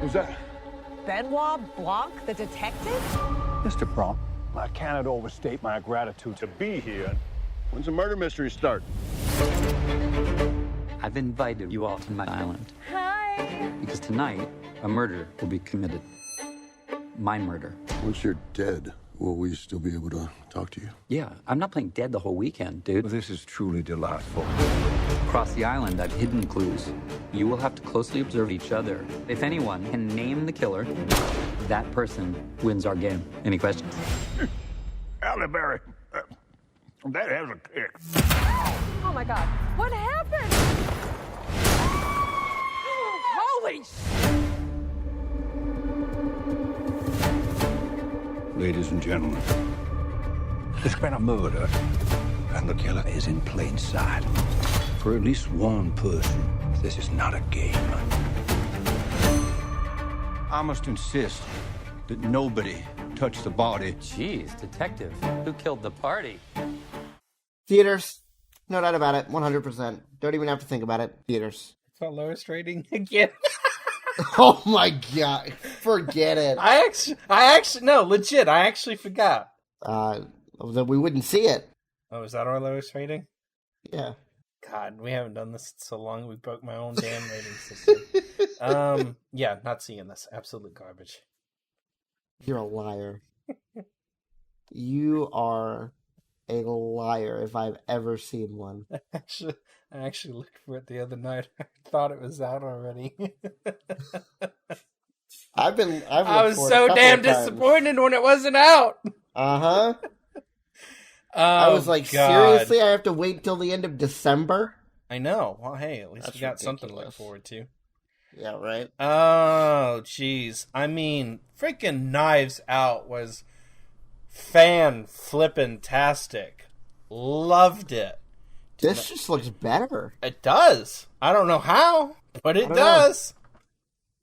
S5: Who's that?
S6: Benoit Blanc, the detective?
S5: Mr. Bronk, I cannot overstate my gratitude to be here. When's the murder mystery start?
S9: I've invited you all to my island.
S7: Hi.
S9: Because tonight, a murder will be committed. My murder.
S5: Once you're dead, will we still be able to talk to you?
S9: Yeah, I'm not playing dead the whole weekend, dude.
S5: Well, this is truly delightful.
S9: Across the island, I've hidden clues. You will have to closely observe each other. If anyone can name the killer, that person wins our game. Any questions?
S5: Halle Berry, that has a kick.
S6: Oh my god, what happened? Holy
S5: Ladies and gentlemen, there's been a murder, and the killer is in plain sight. For at least one person, this is not a game. I must insist that nobody touch the body.
S9: Jeez, detective, who killed the party?
S1: Theaters. No doubt about it. 100%. Don't even have to think about it. Theaters.
S2: It's our lowest rating again.
S1: Oh my god. Forget it.
S2: I actually, no, legit, I actually forgot.
S1: That we wouldn't see it.
S2: Oh, is that our lowest rating?
S1: Yeah.
S2: God, we haven't done this in so long. We broke my own damn rating system. Yeah, not seeing this. Absolute garbage.
S1: You're a liar. You are a liar if I've ever seen one.
S2: I actually looked for it the other night. I thought it was out already.
S1: I
S2: was so damn disappointed when it wasn't out.
S1: Uh-huh.
S2: I
S1: was like, seriously? I have to wait till the end of December?
S2: I know. Well, hey, at least
S1: That's
S2: we got
S1: ridiculous.
S2: something to look forward to.
S1: Yeah, right?
S2: Oh, jeez. I mean, freaking Knives Out was fan-flippin-tastic. Loved it.
S1: This just looks better.
S2: It does. I don't know how, but it does.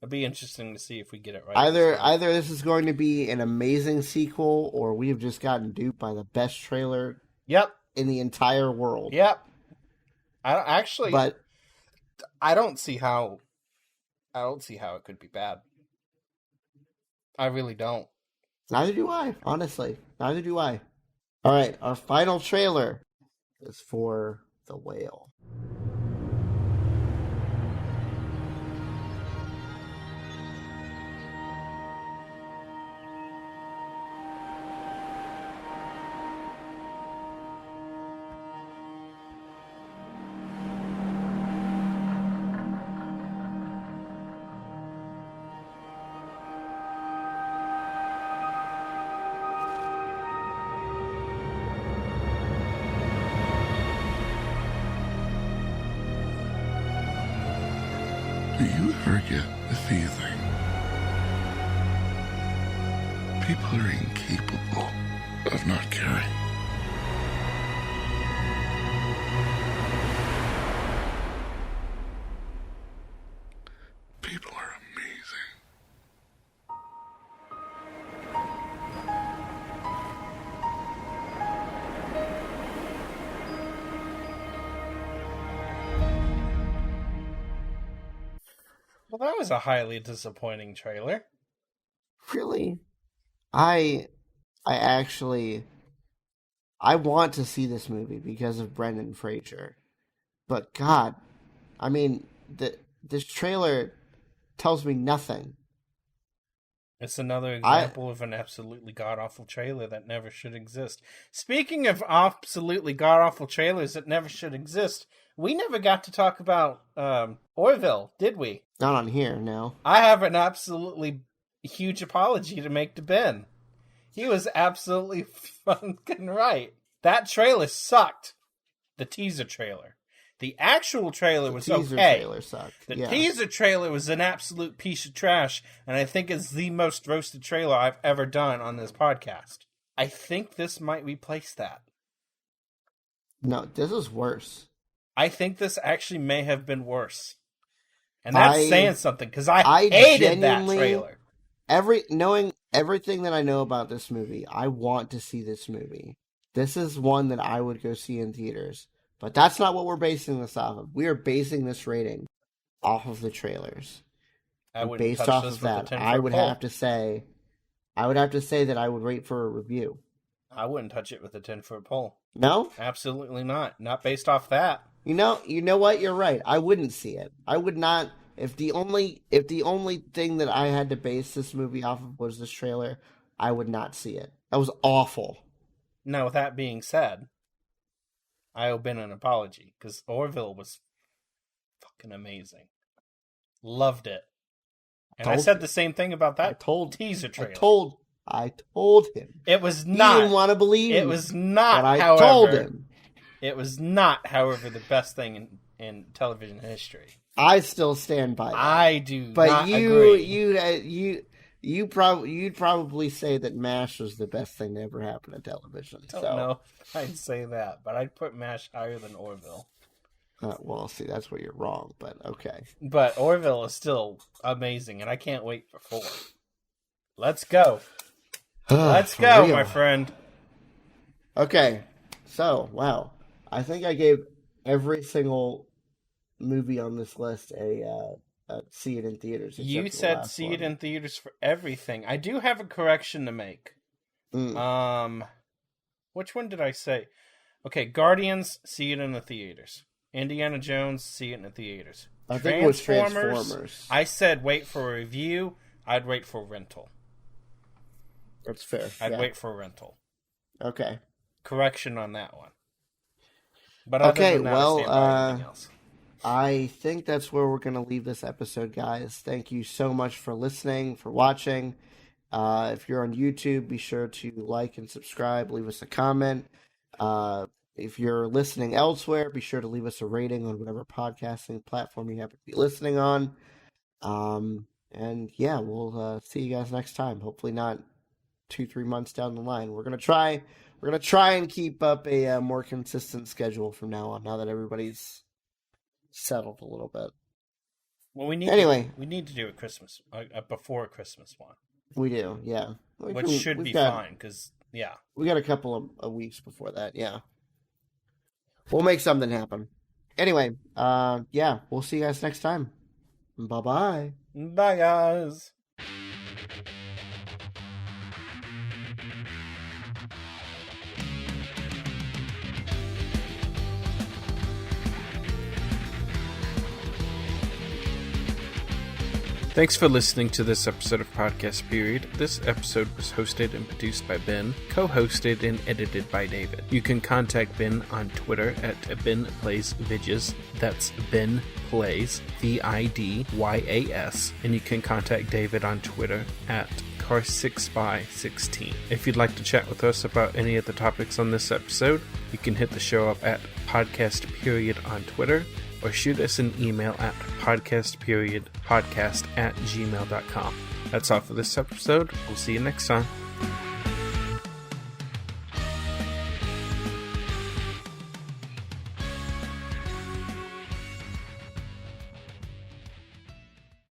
S2: It'll be interesting to see if we get it right.
S1: Either this is going to be an amazing sequel, or we have just gotten duped by the best trailer in the entire world.
S2: Yep. I don't see how it could be bad. I really don't.
S1: Neither do I, honestly. Neither do I. All right, our final trailer is for The Whale.
S11: Do you ever get the feeling people are incapable of not caring? People are amazing.
S2: Well, that was a highly disappointing trailer.
S1: Really? I want to see this movie because of Brendan Fraser. But God, I mean, this trailer tells me nothing.
S2: It's another example of an absolutely god-awful trailer that never should exist. Speaking of absolutely god-awful trailers that never should exist, we never got to talk about Orville, did we?
S1: Not on here, no.
S2: I have an absolutely huge apology to make to Ben. He was absolutely fucking right. That trailer sucked. The teaser trailer. The actual trailer was okay. The teaser
S1: trailer sucked.
S2: The teaser trailer was an absolute piece of trash, and I think it's the most roasted trailer I've ever done on this podcast. I think this might replace that.
S1: No, this is worse.
S2: I think this actually may have been worse. And that's saying something, because I hated that trailer.
S1: Knowing everything that I know about this movie, I want to see this movie. This is one that I would go see in theaters. But that's not what we're basing this off of. We are basing this rating off of the trailers. Based off of that, I would have to say that I would wait for a review.
S2: I wouldn't touch it with a 10-foot pole.
S1: No?
S2: Absolutely not. Not based off that.
S1: You know what? You're right. I wouldn't see it. I would not. If the only thing that I had to base this movie off of was this trailer, I would not see it. That was awful.
S2: Now, with that being said, I owe Ben an apology, because Orville was fucking amazing. Loved it. And I said the same thing about that teaser trailer.
S1: I told him.
S2: It was not.
S1: He didn't want to believe
S2: it was not,
S1: but
S2: however,
S1: I told him.
S2: It was not, however, the best thing in television history.
S1: I still stand by that.
S2: I do not agree.
S1: You'd probably say that MASH was the best thing that ever happened to television.
S2: I don't know if I'd say that, but I'd put MASH higher than Orville.
S1: Well, see, that's where you're wrong, but okay.
S2: But Orville is still amazing, and I can't wait for 4. Let's go. Let's go, my friend.
S1: Okay, so, wow. I think I gave every single movie on this list a see it in theaters.
S2: You said see it in theaters for everything. I do have a correction to make. Which one did I say? Okay, Guardians, see it in the theaters. Indiana Jones, see it in the theaters.
S1: I think it was Transformers.
S2: I said wait for a review. I'd wait for rental.
S1: That's fair.
S2: I'd wait for rental.
S1: Okay.
S2: Correction on that one. But other than that, I stand by everything else.
S1: I think that's where we're going to leave this episode, guys. Thank you so much for listening, for watching. If you're on YouTube, be sure to like and subscribe. Leave us a comment. If you're listening elsewhere, be sure to leave us a rating on whatever podcasting platform you happen to be listening on. And yeah, we'll see you guys next time. Hopefully not 2-3 months down the line. We're gonna try and keep up a more consistent schedule from now on. Now that everybody's settled a little bit.
S2: Well, we need to do a Christmas, a before Christmas one.
S1: We do, yeah.
S2: Which should be fine, because, yeah.
S1: We got a couple of weeks before that, yeah. We'll make something happen. Anyway, yeah, we'll see you guys next time. Bye-bye.
S2: Bye, guys. Thanks for listening to this episode of Podcast Period. This episode was hosted and produced by Ben, co-hosted and edited by David. You can contact Ben on Twitter at BenPlaysVidges. That's Ben Plays, VIDYAS. And you can contact David on Twitter at Car6by16. If you'd like to chat with us about any of the topics on this episode, you can hit the show up at Podcast Period on Twitter, or shoot us an email at podcastperiodpodcast@gmail.com. That's all for this episode. We'll see you next time.